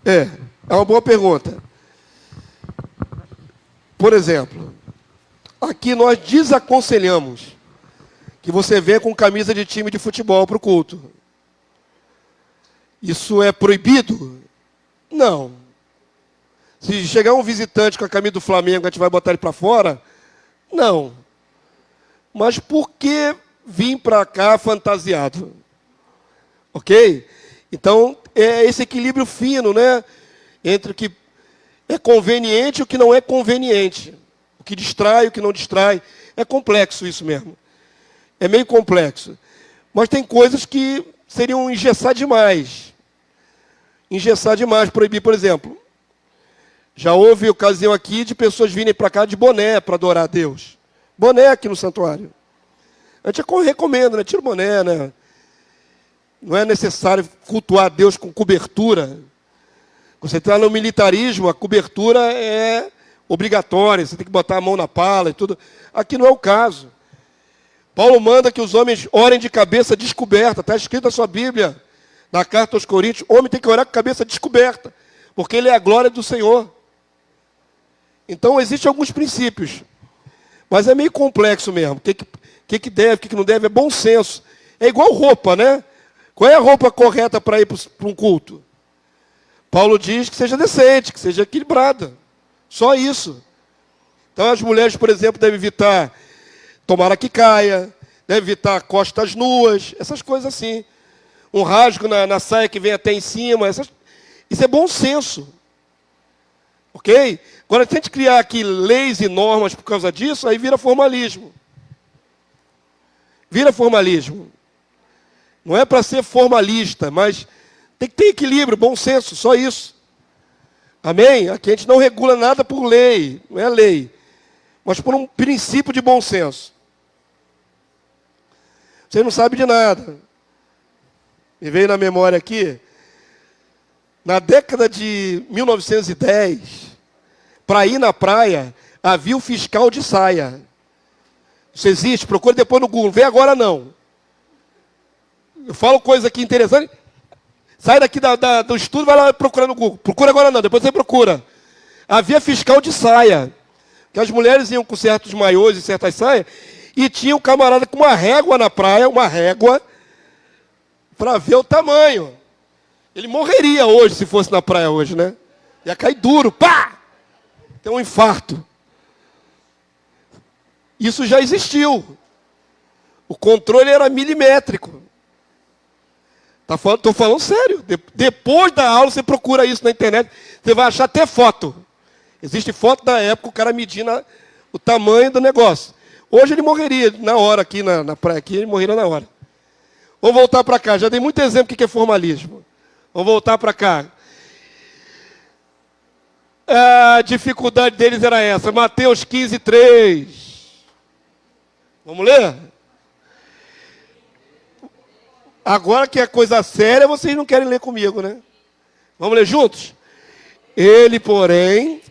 É uma boa pergunta. Por exemplo, aqui nós desaconselhamos que você venha com camisa de time de futebol para o culto. Isso é proibido? Não. Se chegar um visitante com a camisa do Flamengo, a gente vai botar ele para fora? Não. Mas por que vir para cá fantasiado? Ok? Então, é esse equilíbrio fino, né? Entre o que é conveniente e o que não é conveniente. O que distrai e o que não distrai. É complexo isso mesmo. É meio complexo. Mas tem coisas que seriam engessar demais. Engessar demais, proibir, por exemplo. Já houve ocasião aqui de pessoas virem para cá de boné para adorar a Deus. Boné aqui no santuário. A gente recomenda, né? Tira o boné, né? Não é necessário cultuar a Deus com cobertura. Você está no militarismo, a cobertura é obrigatória. Você tem que botar a mão na pala e tudo. Aqui não é o caso. Paulo manda que os homens orem de cabeça descoberta. Está escrito na sua Bíblia, na carta aos Coríntios. O homem tem que orar com a cabeça descoberta, porque ele é a glória do Senhor. Então, existem alguns princípios. Mas é meio complexo mesmo. O que deve, o que não deve, é bom senso. É igual roupa, né? Qual é a roupa correta para ir para um culto? Paulo diz que seja decente, que seja equilibrada. Só isso. Então, as mulheres, por exemplo, devem evitar tomara que caia, devem evitar costas nuas, essas coisas assim. Um rasgo na saia que vem até em cima. Isso é bom senso. Ok? Agora, se a gente criar aqui leis e normas por causa disso, aí vira formalismo. Vira formalismo. Não é para ser formalista, mas tem que ter equilíbrio, bom senso, só isso. Amém? Aqui a gente não regula nada por lei, não é lei, mas por um princípio de bom senso. Você não sabe de nada. Me veio na memória aqui, na década de 1910, para ir na praia, havia o fiscal de saia. Isso existe? Procure depois no Google, vem agora não. Eu falo coisa aqui interessante. Sai daqui do estudo, vai lá procurar no Google. Procura agora não, depois você procura. Havia fiscal de saia. Que as mulheres iam com certos maiôs e certas saias. E tinha um camarada com uma régua na praia, uma régua, para ver o tamanho. Ele morreria hoje, se fosse na praia hoje, né? Ia cair duro, pá! ter um infarto. Isso já existiu. O controle era milimétrico. Estou falando sério. Depois da aula, você procura isso na internet, você vai achar até foto. Existe foto da época, o cara medindo o tamanho do negócio. Hoje ele morreria na hora aqui na praia, aqui ele morreria na hora. Vamos voltar para cá. Já dei muito exemplo do que é formalismo. Vamos voltar para cá. A dificuldade deles era essa. Mateus 15, 3. Vamos ler? Agora que é coisa séria, vocês não querem ler comigo, né? Vamos ler juntos? Ele, porém,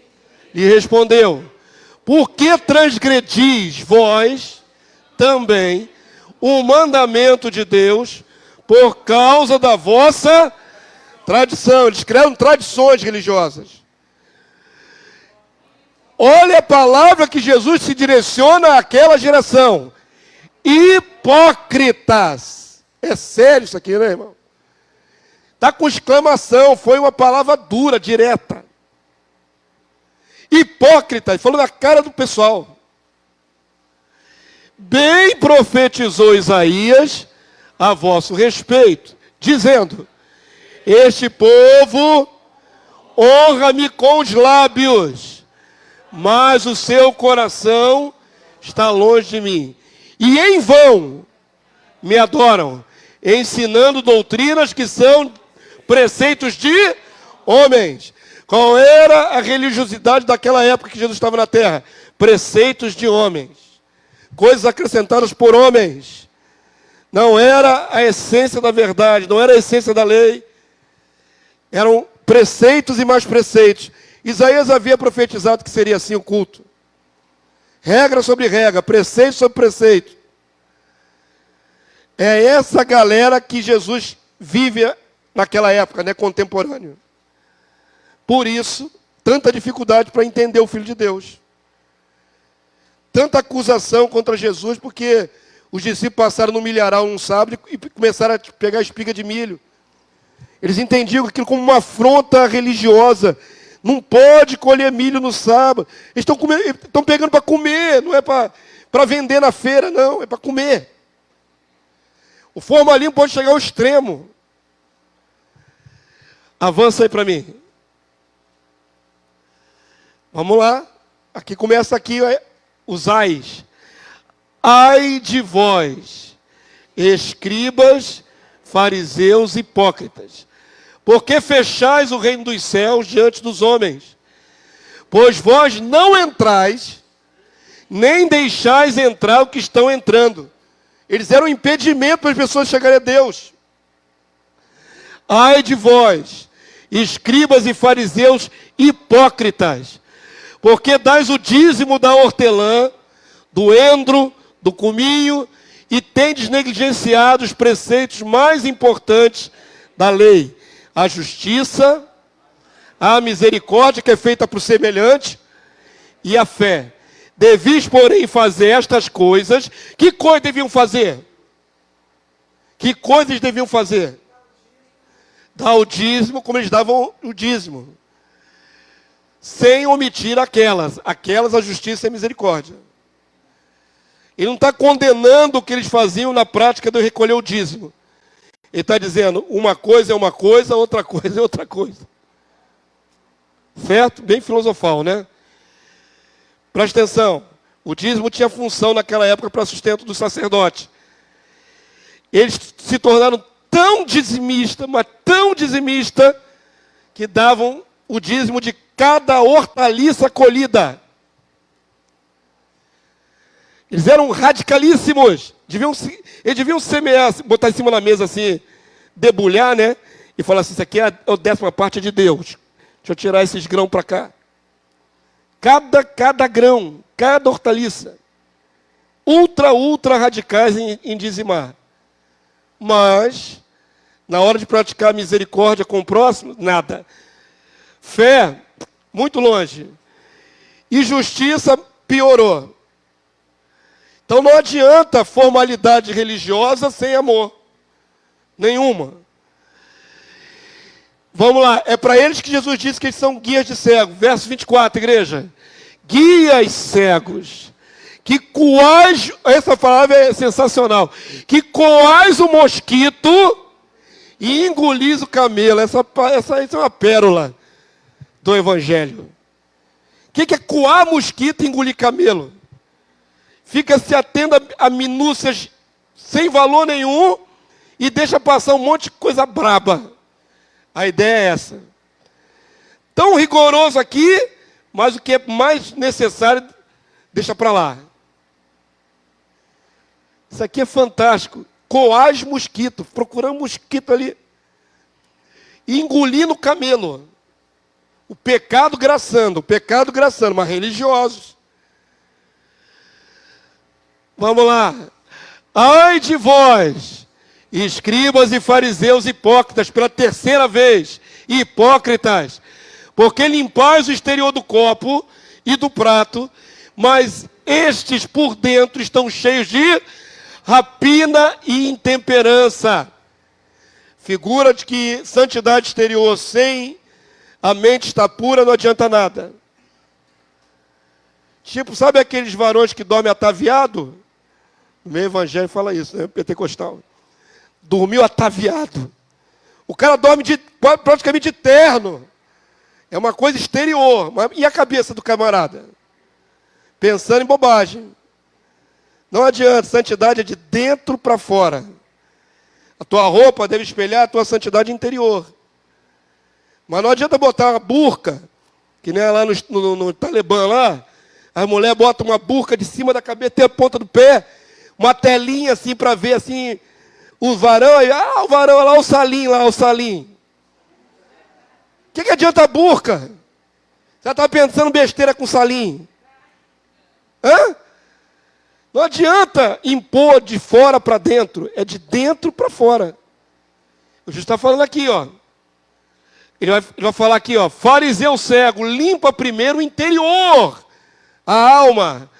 lhe respondeu: por que transgredis vós também o mandamento de Deus por causa da vossa tradição? Eles criaram tradições religiosas. Olha a palavra que Jesus se direciona àquela geração. Hipócritas. É sério isso aqui, né, irmão? Está com exclamação, foi uma palavra dura, direta. Hipócrita, falou na cara do pessoal. Bem profetizou Isaías a vosso respeito, dizendo: este povo honra-me com os lábios, mas o seu coração está longe de mim. E em vão me adoram, ensinando doutrinas que são preceitos de homens. Qual era a religiosidade daquela época que Jesus estava na terra? Preceitos de homens. Coisas acrescentadas por homens. Não era a essência da verdade, não era a essência da lei. Eram preceitos e mais preceitos. Isaías havia profetizado que seria assim o culto. Regra sobre regra, preceito sobre preceito. É essa galera que Jesus vive naquela época, né, contemporâneo. Por isso, tanta dificuldade para entender o Filho de Deus. Tanta acusação contra Jesus, porque os discípulos passaram no milharal num sábado e começaram a pegar espiga de milho. Eles entendiam aquilo como uma afronta religiosa. Não pode colher milho no sábado. Eles estão pegando para comer, não é para vender na feira, não, é para comer. O formalismo pode chegar ao extremo. Avança aí para mim. Vamos lá. Aqui começa os ais. Ai de vós, escribas, fariseus, hipócritas, porque fechais o reino dos céus diante dos homens? Pois vós não entrais, nem deixais entrar o que estão entrando. Eles eram um impedimento para as pessoas chegarem a Deus. Ai de vós, escribas e fariseus hipócritas, porque dais o dízimo da hortelã, do endro, do cominho, e tendes negligenciado os preceitos mais importantes da lei: a justiça, a misericórdia, que é feita por semelhante, e a fé. Devis, porém, fazer estas coisas. Que coisas deviam fazer? Que coisas deviam fazer? Dar o dízimo, como eles davam o dízimo, sem omitir aquelas a justiça e a misericórdia. Ele não está condenando o que eles faziam na prática de recolher o dízimo. Ele está dizendo, uma coisa é uma coisa, outra coisa é outra coisa. Certo? Bem filosofal, né? Presta atenção. O dízimo tinha função naquela época para sustento do sacerdote. Eles se tornaram tão dizimistas, mas tão dizimistas, que davam o dízimo de cada hortaliça colhida. Eles eram radicalíssimos. Eles deviam semear, botar em cima da mesa assim, debulhar, né? E falar assim, isso aqui é a 10ª parte de Deus. Deixa eu tirar esses grãos para cá. Cada grão, cada hortaliça. Ultra radicais em dizimar. Mas, na hora de praticar misericórdia com o próximo, nada. Fé, muito longe. E justiça, piorou. Então não adianta formalidade religiosa sem amor. Nenhuma. Vamos lá. É para eles que Jesus disse que eles são guias de cego. Verso 24, igreja. guias cegos, que coais, essa palavra é sensacional, que coais o mosquito e engolis o camelo. Essa é uma pérola do Evangelho. O que é coar mosquito e engolir camelo? Fica se atendo a minúcias sem valor nenhum e deixa passar um monte de coisa braba. A ideia é essa. Tão rigoroso aqui, mas o que é mais necessário, deixa para lá. Isso aqui é fantástico. Coais mosquito, procurando mosquito ali. E engolindo o camelo. O pecado graçando, mas religiosos. Vamos lá. Ai de vós, escribas e fariseus hipócritas, pela terceira vez, hipócritas, porque limpais o exterior do copo e do prato, mas estes por dentro estão cheios de rapina e intemperança. Figura de que santidade exterior sem a mente estar pura não adianta nada. Tipo, sabe aqueles varões que dormem ataviado? No meio evangelho fala isso, né? Pentecostal. Dormiu ataviado. O cara dorme praticamente de terno. É uma coisa exterior. E a cabeça do camarada? Pensando em bobagem. Não adianta, santidade é de dentro para fora. A tua roupa deve espelhar a tua santidade interior. Mas não adianta botar uma burca, que nem lá no Talibã lá, a mulher bota uma burca de cima da cabeça até a ponta do pé, uma telinha assim para ver assim, o varão, o varão lá, o salinho. O que adianta a burca? Você está pensando besteira com o salinho? Hã? Não adianta impor de fora para dentro, é de dentro para fora. O Jesus está falando aqui, ó. Ele vai falar aqui, ó. Fariseu cego, limpa primeiro o interior, a alma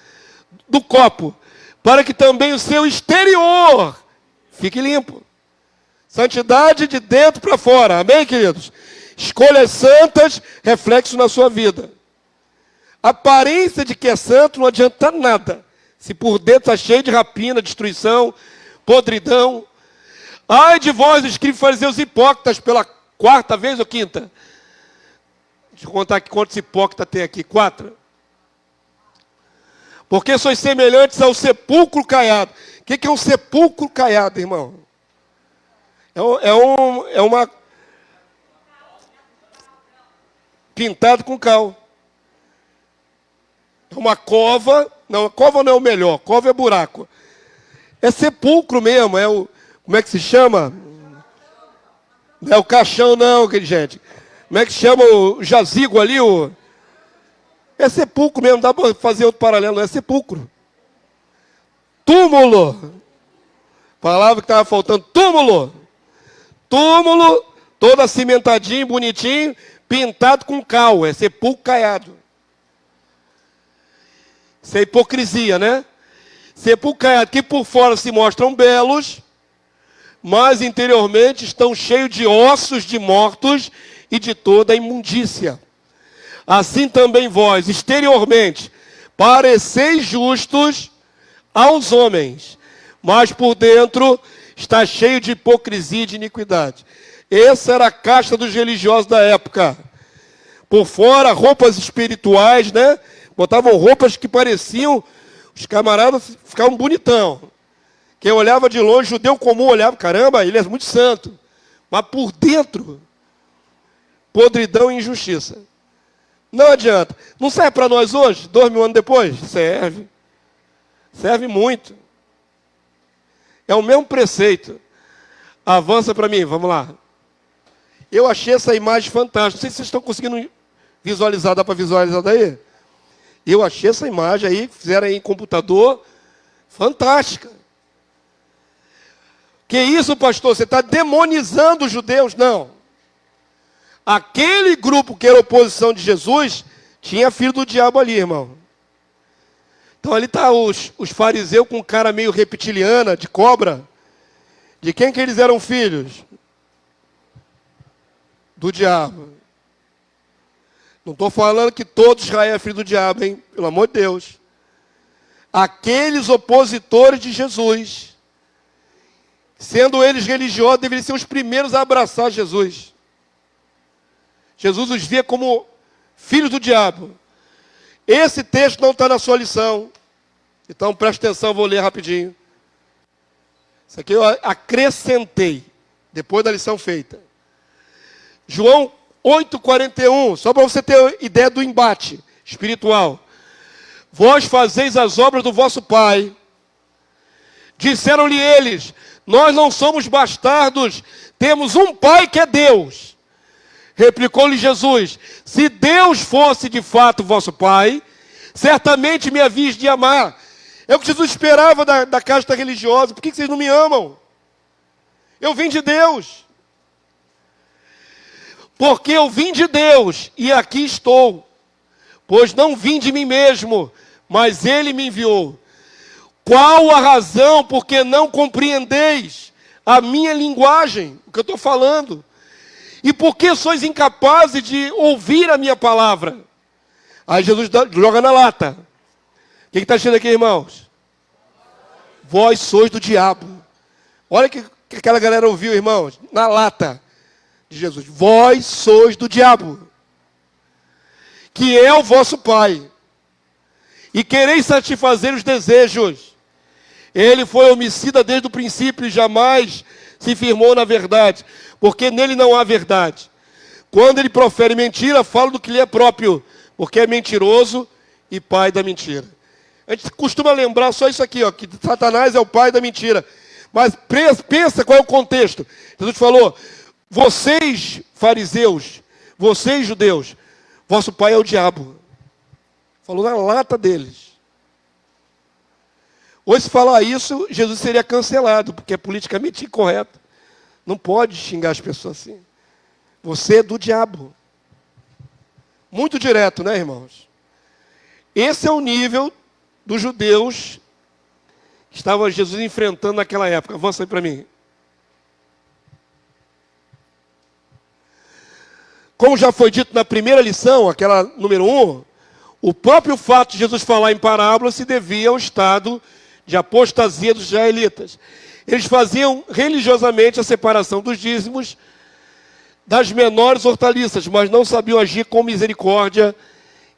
do copo, para que também o seu exterior fique limpo. Santidade de dentro para fora, amém, queridos? Escolhas santas, reflexo na sua vida. Aparência de que é santo não adianta nada, se por dentro está cheio de rapina, destruição, podridão. Ai de vós, escribas, fariseus hipócritas, pela quarta vez ou quinta? Deixa eu contar aqui quantos hipócritas tem aqui. 4. Porque sois semelhantes ao sepulcro caiado. O que é um sepulcro caiado, irmão? É uma... pintado com cal. É uma cova. Não, cova não é o melhor. Cova é buraco. É sepulcro mesmo. É o... Como é que se chama? Não é o caixão não, gente. Como é que chama o jazigo ali? É sepulcro mesmo. Dá para fazer outro paralelo. Não é sepulcro. Túmulo. Palavra que estava faltando. Túmulo. Túmulo, todo cimentadinho, bonitinho, pintado com cal. É sepulcro caiado. Isso é hipocrisia, né? Sepulcro caiado, que por fora se mostram belos, mas interiormente estão cheios de ossos de mortos e de toda a imundícia. Assim também vós, exteriormente, pareceis justos aos homens, mas por dentro está cheio de hipocrisia e de iniquidade. Essa era a casta dos religiosos da época. Por fora, roupas espirituais, né? Botavam roupas que pareciam, os camaradas ficavam bonitão. Quem olhava de longe, judeu comum olhava, caramba, ele é muito santo. Mas por dentro, podridão e injustiça. Não adianta. Não serve para nós hoje, 2000 anos depois? Serve. Serve muito. É o mesmo preceito. Avança para mim, vamos lá. Eu achei essa imagem fantástica. Não sei se vocês estão conseguindo visualizar, dá para visualizar daí? Eu achei essa imagem aí, fizeram aí em computador, fantástica. Que isso, pastor? Você está demonizando os judeus? Não. Aquele grupo que era oposição de Jesus, tinha filho do diabo ali, irmão. Então ali está os fariseus com cara meio reptiliana, de cobra. De quem que eles eram filhos? Do diabo. Não estou falando que todo Israel é filho do diabo, hein? Pelo amor de Deus. Aqueles opositores de Jesus, sendo eles religiosos, deveriam ser os primeiros a abraçar Jesus. Jesus os via como filhos do diabo. Esse texto não está na sua lição. Então preste atenção, vou ler rapidinho. Isso aqui eu acrescentei, depois da lição feita. João 8,41, só para você ter ideia do embate espiritual. Vós fazeis as obras do vosso pai. Disseram-lhe eles, nós não somos bastardos, temos um pai que é Deus. Replicou-lhe Jesus, se Deus fosse de fato vosso pai, certamente me havias de amar. É o que Jesus esperava da casta religiosa. Por que vocês não me amam? Eu vim de Deus. Porque eu vim de Deus e aqui estou. Pois não vim de mim mesmo, mas Ele me enviou. Qual a razão por que não compreendeis a minha linguagem, o que eu estou falando? E por que sois incapazes de ouvir a minha palavra? Aí Jesus joga na lata. O que está escrito aqui, irmãos? Vós sois do diabo. Olha o que aquela galera ouviu, irmãos, na lata de Jesus. Vós sois do diabo, que é o vosso pai, e quereis satisfazer os desejos. Ele foi homicida desde o princípio e jamais se firmou na verdade, porque nele não há verdade. Quando ele profere mentira, fala do que lhe é próprio, porque é mentiroso e pai da mentira. A gente costuma lembrar só isso aqui, ó, que Satanás é o pai da mentira. Mas pensa qual é o contexto. Jesus falou, vocês fariseus, vocês judeus, vosso pai é o diabo. Falou na lata deles. Hoje, se falar isso, Jesus seria cancelado, porque é politicamente incorreto. Não pode xingar as pessoas assim. Você é do diabo. Muito direto, né, irmãos? Esse é o nível dos judeus que estava Jesus enfrentando naquela época. Avança aí para mim. Como já foi dito na primeira lição, aquela número 1, o próprio fato de Jesus falar em parábolas se devia ao estado de apostasia dos israelitas. Eles faziam religiosamente a separação dos dízimos das menores hortaliças, mas não sabiam agir com misericórdia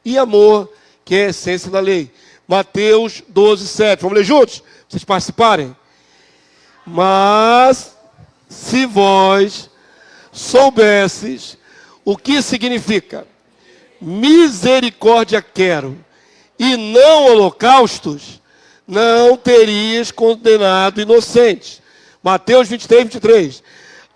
e amor, que é a essência da lei. Mateus 12, 7. Vamos ler juntos? Vocês participarem? Mas, se vós soubesses o que significa misericórdia quero e não holocaustos, não terias condenado inocentes. Mateus 23, 23.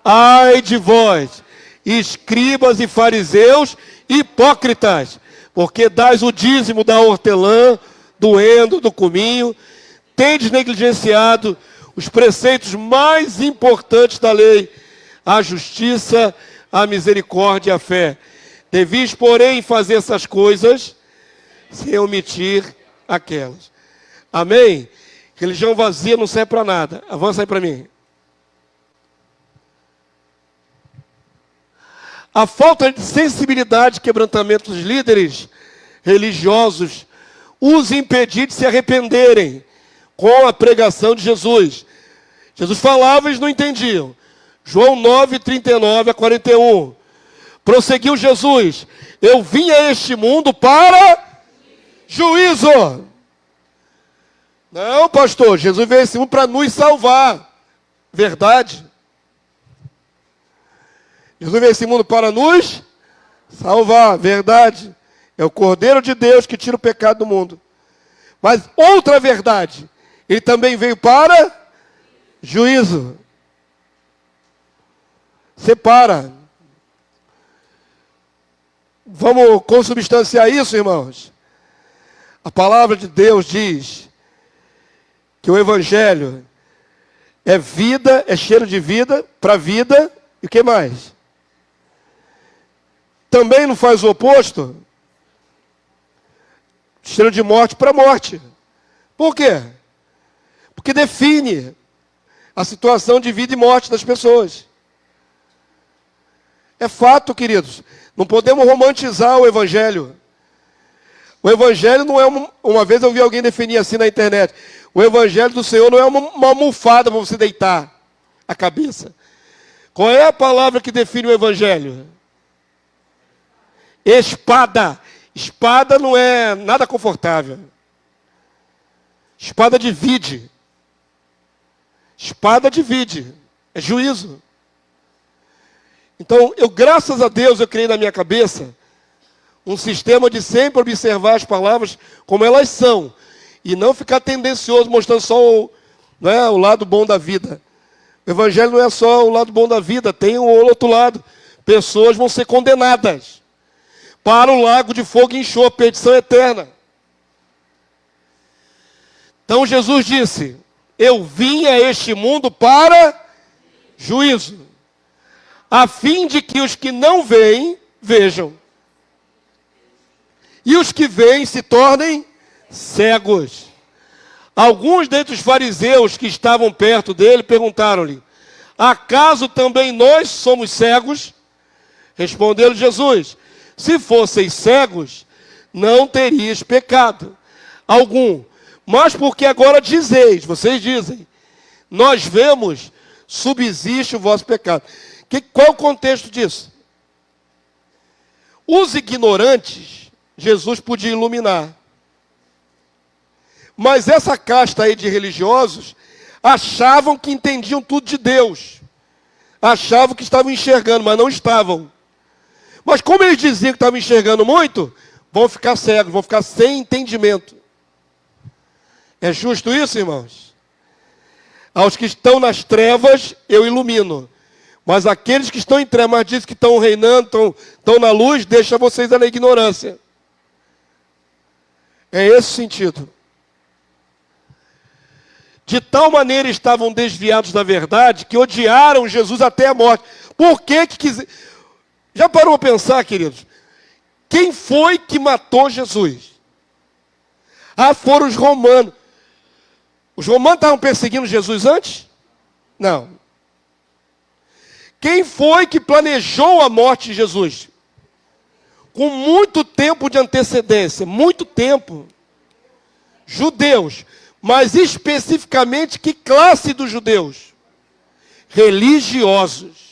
Ai de vós, escribas e fariseus hipócritas, porque dais o dízimo da hortelã, do endo, do cominho, tendes negligenciado os preceitos mais importantes da lei, a justiça, a misericórdia e a fé. Devis, porém, fazer essas coisas sem omitir aquelas. Amém? Religião vazia não serve para nada. Avança aí para mim. A falta de sensibilidade e quebrantamento dos líderes religiosos os impedir de se arrependerem com a pregação de Jesus. Jesus falava e eles não entendiam. João 9, 39 a 41. Prosseguiu Jesus. Eu vim a este mundo para juízo. Não, pastor, Jesus veio a esse mundo para nos salvar. Verdade. Jesus veio a esse mundo para nos salvar. Verdade. É o Cordeiro de Deus que tira o pecado do mundo. Mas outra verdade. Ele também veio para juízo. Separa. Vamos consubstanciar isso, irmãos? A palavra de Deus diz que o Evangelho é vida, é cheiro de vida para vida. E o que mais? Também não faz o oposto? Cheiro de morte para morte. Por quê? Porque define a situação de vida e morte das pessoas. É fato, queridos. Não podemos romantizar o Evangelho. O Evangelho não é uma vez eu vi alguém definir assim na internet. O Evangelho do Senhor não é uma almofada para você deitar a cabeça. Qual é a palavra que define o Evangelho? Espada. Espada não é nada confortável. Espada divide. Espada divide. É juízo. Então, graças a Deus, eu criei na minha cabeça um sistema de sempre observar as palavras como elas são. E não ficar tendencioso mostrando só o lado bom da vida. O Evangelho não é só o lado bom da vida, tem o outro lado. Pessoas vão ser condenadas para o lago de fogo e enxofre, perdição eterna. Então Jesus disse, eu vim a este mundo para juízo, a fim de que os que não veem, vejam. E os que veem se tornem cegos. Alguns dentre os fariseus que estavam perto dele perguntaram-lhe, acaso também nós somos cegos? Respondeu Jesus, se fosseis cegos, não teríeis pecado algum. Mas porque agora dizeis, vocês dizem, nós vemos, subsiste o vosso pecado. Qual é o contexto disso? Os ignorantes, Jesus podia iluminar. Mas essa casta aí de religiosos achavam que entendiam tudo de Deus. Achavam que estavam enxergando, mas não estavam. Mas como eles diziam que estavam enxergando muito, vão ficar cegos, vão ficar sem entendimento. É justo isso, irmãos? Aos que estão nas trevas, eu ilumino. Mas aqueles que estão em trevas, mas dizem que estão reinando, estão na luz, deixa vocês na ignorância. É esse o sentido. De tal maneira estavam desviados da verdade que odiaram Jesus até a morte. Por que quiser? Já parou a pensar, queridos? Quem foi que matou Jesus? Ah, foram os romanos. Os romanos estavam perseguindo Jesus antes? Não. Quem foi que planejou a morte de Jesus? Com muito tempo de antecedência, muito tempo. Judeus. Mas especificamente, que classe dos judeus? Religiosos.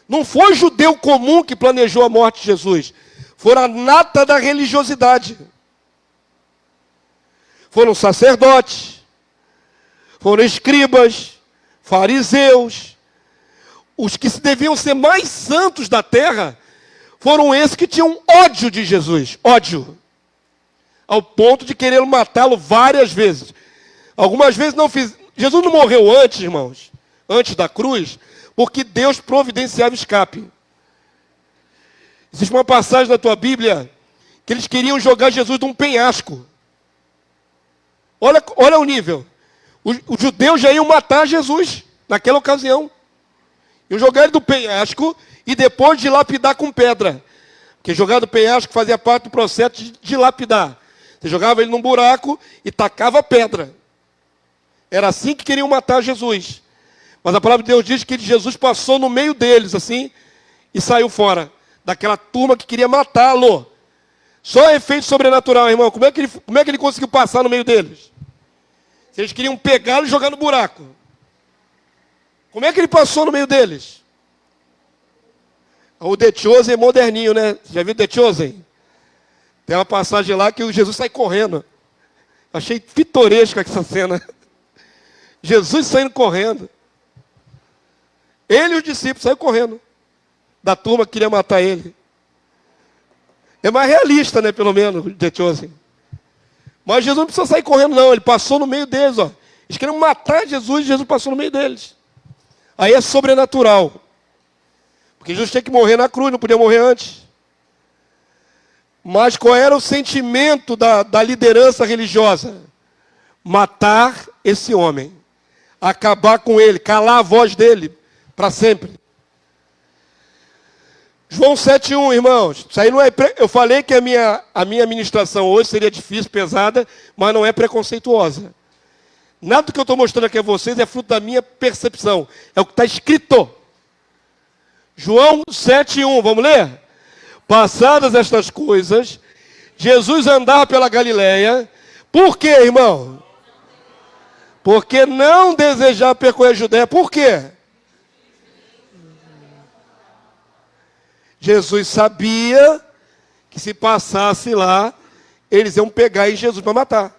Não foi judeu comum que planejou a morte de Jesus. Foram a nata da religiosidade. Foram sacerdotes. Foram escribas. Fariseus. Os que deviam ser mais santos da terra foram esses que tinham ódio de Jesus. Ódio. Ao ponto de querer matá-lo várias vezes. Algumas vezes não fiz. Jesus não morreu antes, irmãos, antes da cruz, porque Deus providenciava escape. Existe uma passagem na tua Bíblia que eles queriam jogar Jesus de um penhasco. Olha o nível. Os judeus já iam matar Jesus naquela ocasião. Iam jogar ele do penhasco e depois de lapidar com pedra. Porque jogar do penhasco fazia parte do processo de lapidar. Você jogava ele num buraco e tacava pedra. Era assim que queriam matar Jesus. Mas a palavra de Deus diz que Jesus passou no meio deles, assim, e saiu fora. Daquela turma que queria matá-lo. Só efeito sobrenatural, irmão. Como é que ele conseguiu passar no meio deles? Se eles queriam pegá-lo e jogar no buraco. Como é que ele passou no meio deles? O The Chosen é moderninho, né? Já viu The Chosen? Tem uma passagem lá que o Jesus sai correndo. Achei pitoresca essa cena. Jesus saindo correndo. Ele e os discípulos saíram correndo. Da turma que queria matar ele. É mais realista, né? Pelo menos, The Chosen. Mas Jesus não precisou sair correndo, não. Ele passou no meio deles, ó. Eles queriam matar Jesus e Jesus passou no meio deles. Aí é sobrenatural. Porque Jesus tinha que morrer na cruz, não podia morrer antes. Mas qual era o sentimento da liderança religiosa? Matar esse homem. Acabar com ele, calar a voz dele para sempre. João 7,1, irmãos. Isso aí não é eu falei que a minha ministração hoje seria difícil, pesada, mas não é preconceituosa. Nada do que eu estou mostrando aqui a vocês é fruto da minha percepção. É o que está escrito. João 7:1, vamos ler? Passadas estas coisas, Jesus andava pela Galileia. Por quê, irmão? Porque não desejava percorrer a Judéia. Por quê? Jesus sabia que se passasse lá, eles iam pegar em Jesus para matar.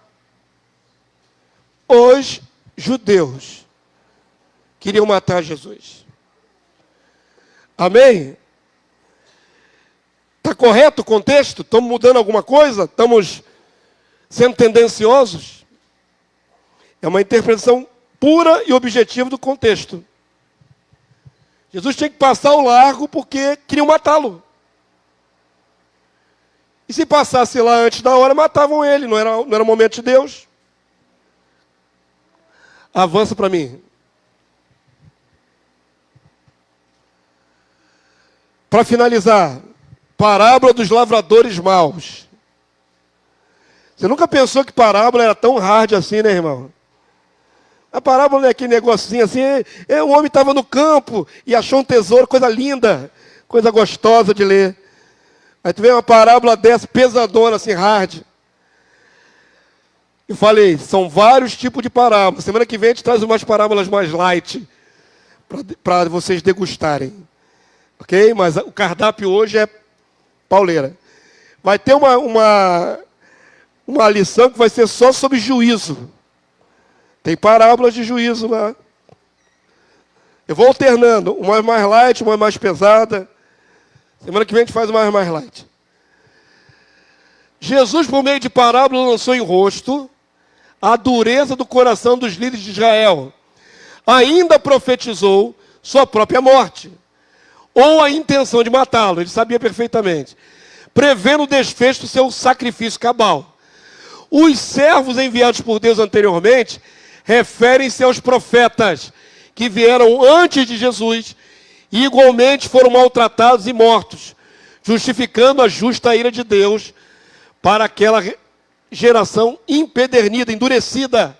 Os judeus queriam matar Jesus. Amém? Está correto o contexto? Estamos mudando alguma coisa? Estamos sendo tendenciosos? É uma interpretação pura e objetiva do contexto. Jesus tinha que passar ao largo porque queriam matá-lo. E se passasse lá antes da hora, matavam ele. Não era o momento de Deus. Avança para mim. Para finalizar, parábola dos lavradores maus. Você nunca pensou que parábola era tão hard assim, né, irmão? A parábola é aquele negocinho assim, o homem estava no campo e achou um tesouro, coisa linda, coisa gostosa de ler. Aí tu vê uma parábola dessa, pesadona, assim, hard. Eu falei, são vários tipos de parábolas. Semana que vem a gente traz umas parábolas mais light, para vocês degustarem. Ok? Mas o cardápio hoje é pauleira. Vai ter uma lição que vai ser só sobre juízo. Tem parábolas de juízo lá. Eu vou alternando. Uma mais light, uma mais pesada. Semana que vem a gente faz uma mais light. Jesus, por meio de parábola, lançou em rosto a dureza do coração dos líderes de Israel. Ainda profetizou sua própria morte. Ou a intenção de matá-lo. Ele sabia perfeitamente. Prevendo o desfecho do seu sacrifício cabal. Os servos enviados por Deus anteriormente referem-se aos profetas que vieram antes de Jesus e igualmente foram maltratados e mortos, justificando a justa ira de Deus para aquela geração empedernida, endurecida.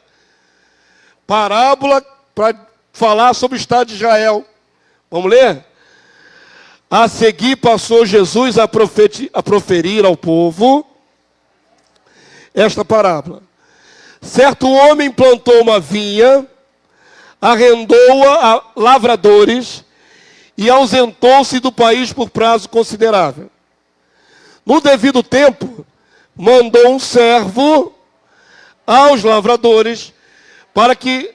Parábola para falar sobre o estado de Israel. Vamos ler? A seguir passou Jesus a proferir ao povo esta parábola. Certo homem plantou uma vinha, arrendou-a a lavradores e ausentou-se do país por prazo considerável. No devido tempo, mandou um servo aos lavradores para que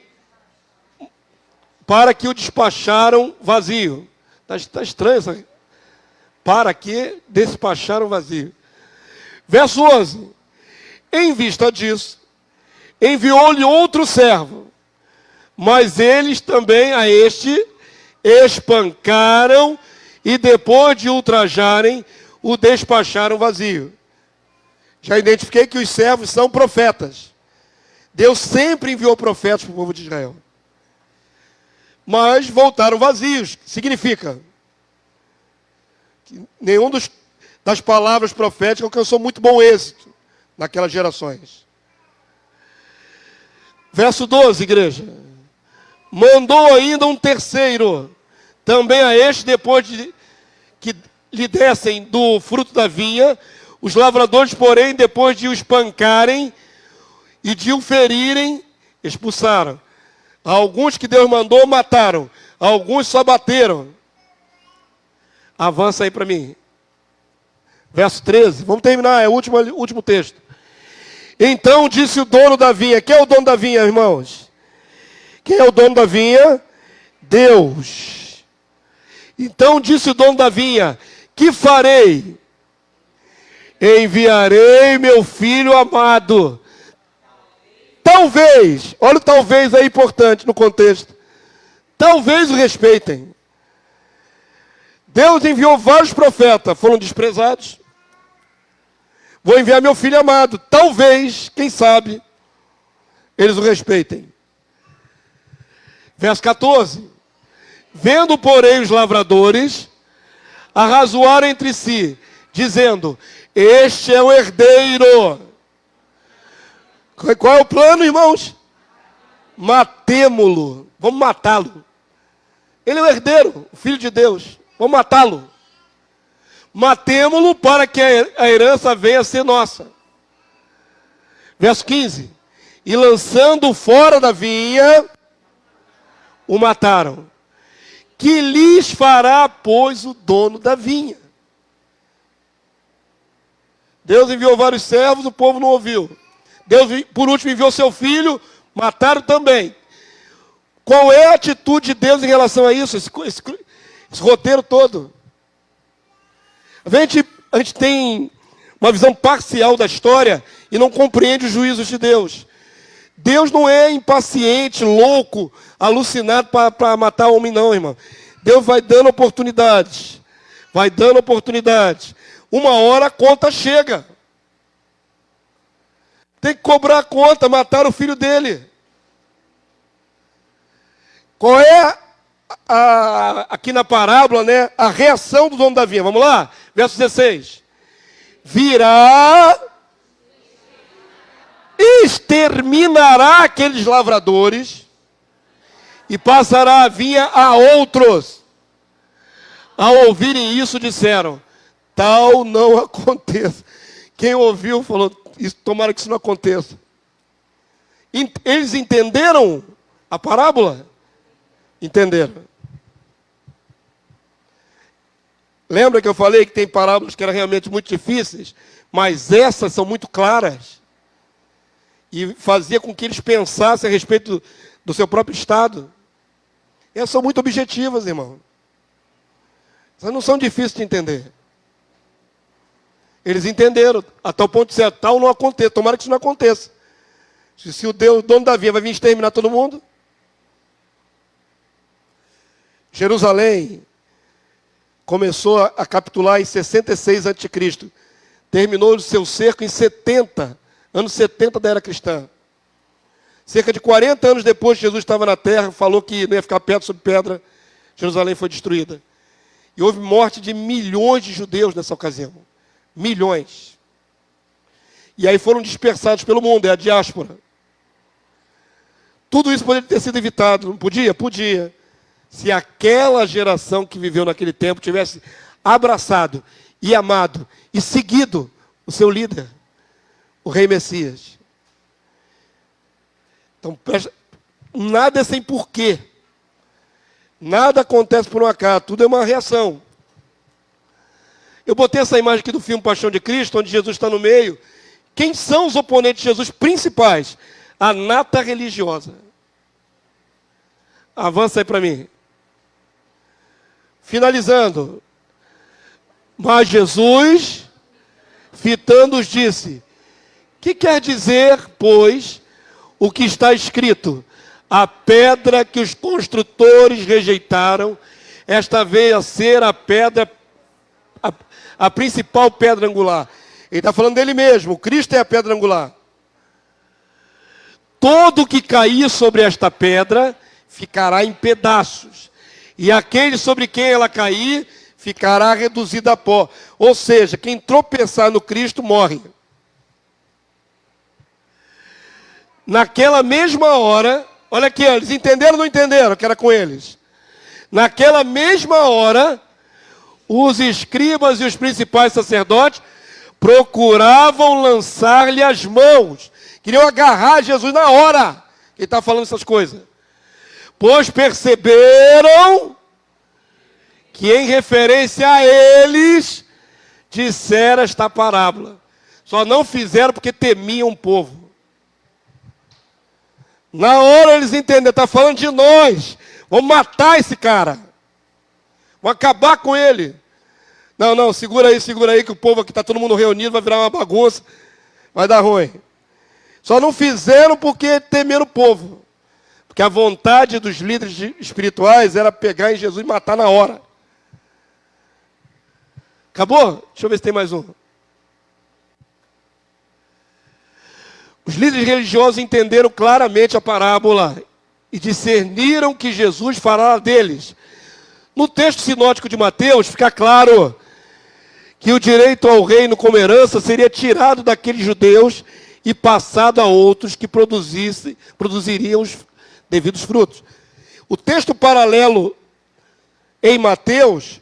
o despacharam vazio. Está estranho essa. Para que despacharam vazio. Verso 11. Em vista disso, enviou-lhe outro servo, mas eles também a este espancaram e depois de ultrajarem, o despacharam vazio. Já identifiquei que os servos são profetas. Deus sempre enviou profetas para o povo de Israel. Mas voltaram vazios. Significa que nenhum das palavras proféticas alcançou muito bom êxito naquelas gerações. Verso 12, igreja. Mandou ainda um terceiro, também a este, depois de que lhe dessem do fruto da vinha, os lavradores, porém, depois de o espancarem e de o ferirem, expulsaram. Alguns que Deus mandou, mataram. Alguns só bateram. Avança aí para mim. Verso 13. Vamos terminar, é o último texto. Então disse o dono da vinha. Quem é o dono da vinha, irmãos? Quem é o dono da vinha? Deus. Então disse o dono da vinha: que farei? Enviarei meu filho amado. Talvez, olha o talvez aí importante no contexto. Talvez o respeitem. Deus enviou vários profetas, foram desprezados. Vou enviar meu filho amado. Talvez, quem sabe, eles o respeitem. Verso 14. Vendo, porém, os lavradores, arrazoaram entre si, dizendo: este é o herdeiro. Qual é o plano, irmãos? Matemo-lo. Vamos matá-lo. Ele é o herdeiro, o filho de Deus. Vamos matá-lo. Matemo-lo para que a herança venha a ser nossa. Verso 15. E lançando fora da vinha, o mataram. Que lhes fará, pois, o dono da vinha? Deus enviou vários servos, o povo não ouviu. Deus, por último, enviou seu filho, mataram também. Qual é a atitude de Deus em relação a isso? Esse roteiro todo. A gente tem uma visão parcial da história e não compreende os juízos de Deus. Deus não é impaciente, louco, alucinado para matar o homem, não, irmão. Deus vai dando oportunidades. Vai dando oportunidades. Uma hora a conta chega. Tem que cobrar a conta, matar o filho dele. Qual é aqui na parábola, né, a reação do dono da vinha? Vamos lá? Verso 16. Virá, exterminará aqueles lavradores e passará a vinha a outros. Ao ouvirem isso, disseram, tal não aconteça. Quem ouviu falou, tomara que isso não aconteça. Eles entenderam a parábola? Entenderam. Lembra que eu falei que tem parábolas que eram realmente muito difíceis? Mas essas são muito claras. E fazia com que eles pensassem a respeito do seu próprio estado. Essas são muito objetivas, irmão. Essas não são difíceis de entender. Eles entenderam, a tal ponto de ser tal não aconteça. Tomara que isso não aconteça. Se o dono da vinha vai vir exterminar todo mundo. Jerusalém começou a capitular em 66 a.C. Terminou o seu cerco em 70, anos 70 da era cristã. Cerca de 40 anos depois que Jesus estava na terra, falou que não ia ficar pedra sobre pedra, Jerusalém foi destruída. E houve morte de milhões de judeus nessa ocasião. Milhões. E aí foram dispersados pelo mundo, é a diáspora. Tudo isso poderia ter sido evitado, não podia? Podia. Se aquela geração que viveu naquele tempo tivesse abraçado e amado e seguido o seu líder, o rei Messias. Então, nada é sem porquê. Nada acontece por um acaso, tudo é uma reação. Eu botei essa imagem aqui do filme Paixão de Cristo, onde Jesus está no meio. Quem são os oponentes de Jesus principais? A nata religiosa. Avança aí para mim. Finalizando. Mas Jesus, fitando-os, disse, que quer dizer, pois, o que está escrito? A pedra que os construtores rejeitaram, esta veio a ser a pedra, a principal pedra angular. Ele está falando dele mesmo, o Cristo é a pedra angular. Todo que cair sobre esta pedra ficará em pedaços, e aquele sobre quem ela cair ficará reduzido a pó. Ou seja, quem tropeçar no Cristo morre. Naquela mesma hora, olha aqui, eles entenderam ou não entenderam que era com eles? Naquela mesma hora, os escribas e os principais sacerdotes procuravam lançar-lhe as mãos. Queriam agarrar Jesus na hora. Ele está falando essas coisas. Pois perceberam que em referência a eles dissera esta parábola. Só não fizeram porque temiam o povo. Na hora eles entenderam, está falando de nós. Vamos matar esse cara. Vamos acabar com ele. Não, segura aí, que o povo aqui está todo mundo reunido, vai virar uma bagunça. Vai dar ruim. Só não fizeram porque temeram o povo. Porque a vontade dos líderes espirituais era pegar em Jesus e matar na hora. Acabou? Deixa eu ver se tem mais um. Os líderes religiosos entenderam claramente a parábola e discerniram que Jesus fará deles. No texto sinótico de Mateus, fica claro que o direito ao reino como herança seria tirado daqueles judeus e passado a outros que produziriam os devidos frutos. O texto paralelo em Mateus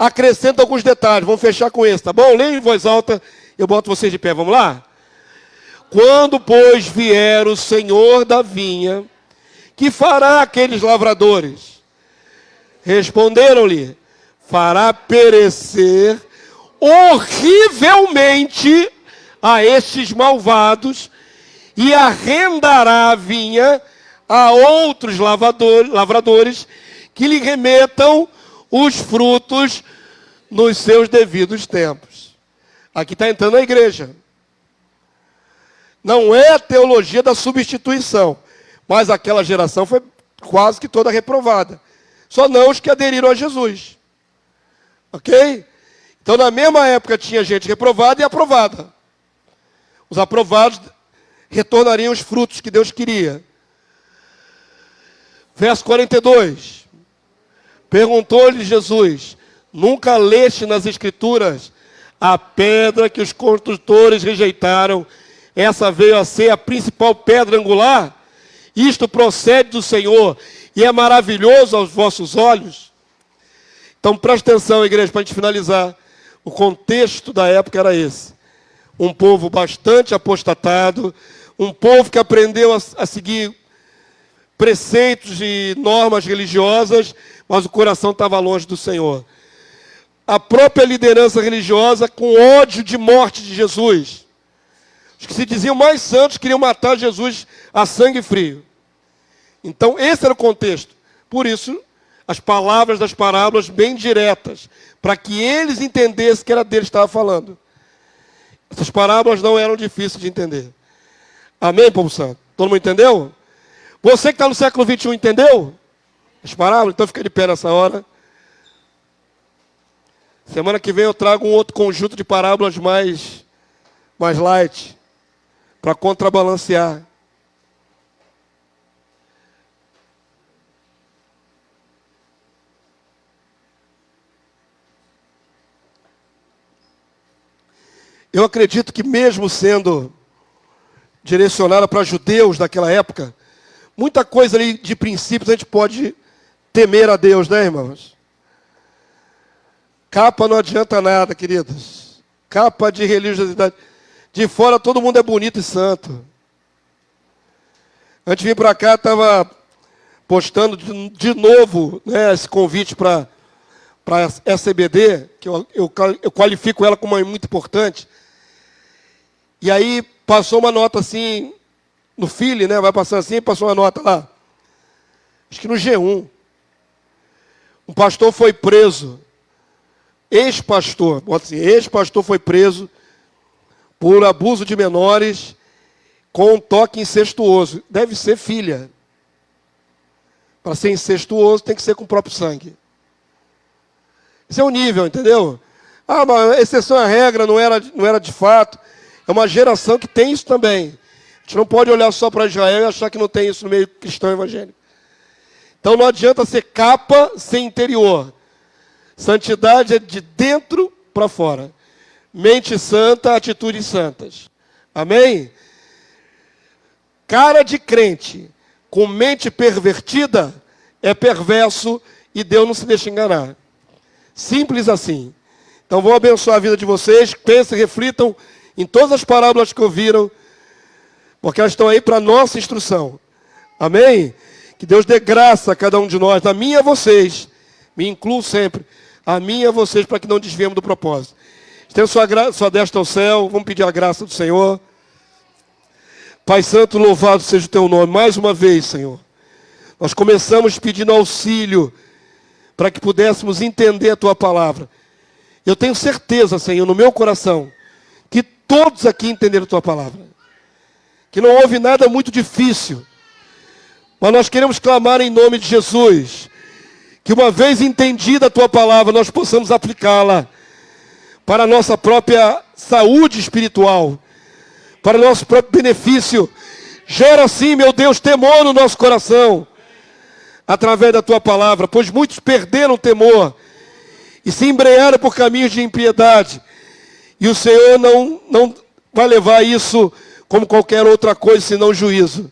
acrescenta alguns detalhes. Vamos fechar com esse, tá bom? Leia em voz alta, eu boto vocês de pé. Vamos lá? Quando, pois, vier o Senhor da vinha, que fará aqueles lavradores? Responderam-lhe, fará perecer horrivelmente a estes malvados e arrendará a vinha a outros lavradores que lhe remetam os frutos nos seus devidos tempos. Aqui está entrando a igreja. Não é a teologia da substituição, mas aquela geração foi quase que toda reprovada. Só não os que aderiram a Jesus. Ok? Então, na mesma época, tinha gente reprovada e aprovada. Os aprovados retornariam os frutos que Deus queria. Verso 42. Perguntou-lhe Jesus, nunca leste nas Escrituras a pedra que os construtores rejeitaram? Essa veio a ser a principal pedra angular? Isto procede do Senhor e é maravilhoso aos vossos olhos? Então, presta atenção, igreja, para a gente finalizar. O contexto da época era esse. Um povo bastante apostatado, um povo que aprendeu a seguir preceitos e normas religiosas, mas o coração estava longe do Senhor. A própria liderança religiosa com ódio de morte de Jesus. Os que se diziam mais santos queriam matar Jesus a sangue frio. Então, esse era o contexto. Por isso, as palavras das parábolas bem diretas, para que eles entendessem que era deles que estava falando. Essas parábolas não eram difíceis de entender. Amém, povo santo? Todo mundo entendeu? Você que está no século 21 entendeu as parábolas? Então fica de pé nessa hora. Semana que vem eu trago um outro conjunto de parábolas mais light, para contrabalancear. Eu acredito que mesmo sendo direcionada para judeus daquela época, muita coisa ali de princípios a gente pode temer a Deus, né, irmãos? Capa não adianta nada, queridos. Capa de religiosidade. De fora todo mundo é bonito e santo. Antes de vir para cá, estava postando de novo, né, esse convite para a SBD, que eu qualifico ela como muito importante. E aí passou uma nota assim, no Fili, né? Vai passando assim, passou uma nota lá. Acho que no G1. Um pastor foi preso. Ex-pastor, bota assim, ex-pastor foi preso por abuso de menores com um toque incestuoso. Deve ser filha. Para ser incestuoso tem que ser com o próprio sangue. Esse é o nível, entendeu? Ah, mas exceção à regra, não era de fato. É uma geração que tem isso também. A gente não pode olhar só para Israel e achar que não tem isso no meio cristão evangélico. Então não adianta ser capa sem interior. Santidade é de dentro para fora. Mente santa, atitudes santas. Amém? Cara de crente com mente pervertida é perverso e Deus não se deixa enganar. Simples assim. Então vou abençoar a vida de vocês. Pensem, reflitam em todas as parábolas que ouviram, porque elas estão aí para a nossa instrução. Amém? Que Deus dê graça a cada um de nós, a mim e a vocês. Me incluo sempre. A mim e a vocês, para que não desviemos do propósito. Estenda sua destra ao céu. Vamos pedir a graça do Senhor. Pai Santo, louvado seja o teu nome. Mais uma vez, Senhor. Nós começamos pedindo auxílio para que pudéssemos entender a tua palavra. Eu tenho certeza, Senhor, no meu coração, que todos aqui entenderam a tua palavra. Que não houve nada muito difícil. Mas nós queremos clamar em nome de Jesus. Que uma vez entendida a tua palavra, nós possamos aplicá-la para a nossa própria saúde espiritual, para o nosso próprio benefício. Gera sim, meu Deus, temor no nosso coração, através da tua palavra, pois muitos perderam o temor e se embrearam por caminhos de impiedade. E o Senhor não vai levar isso como qualquer outra coisa, senão juízo.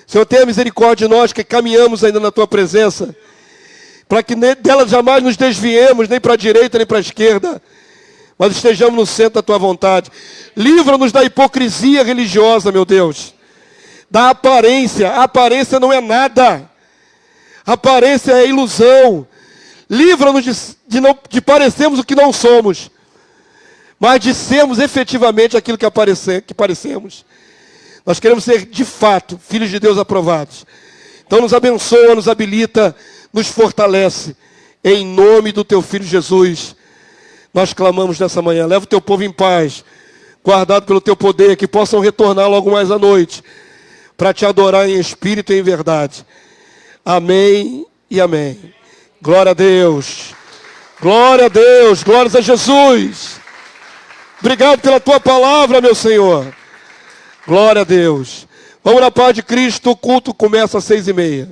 Senhor, tenha misericórdia de nós que caminhamos ainda na tua presença. para que dela jamais nos desviemos, nem para a direita, nem para a esquerda, mas estejamos no centro da tua vontade. Livra-nos da hipocrisia religiosa, meu Deus, da aparência. A aparência não é nada, a aparência é ilusão. Livra-nos de parecermos o que não somos, mas de sermos efetivamente aquilo que parecemos. Nós queremos ser, de fato, filhos de Deus aprovados. Então nos abençoa, nos habilita, nos fortalece. Em nome do teu Filho Jesus, nós clamamos nessa manhã. Leva o teu povo em paz, guardado pelo teu poder, que possam retornar logo mais à noite, para te adorar em espírito e em verdade. Amém e amém. Glória a Deus. Glória a Deus. Glórias a Jesus. Obrigado pela tua palavra, meu Senhor. Glória a Deus. Vamos na paz de Cristo. O culto começa às 6h30.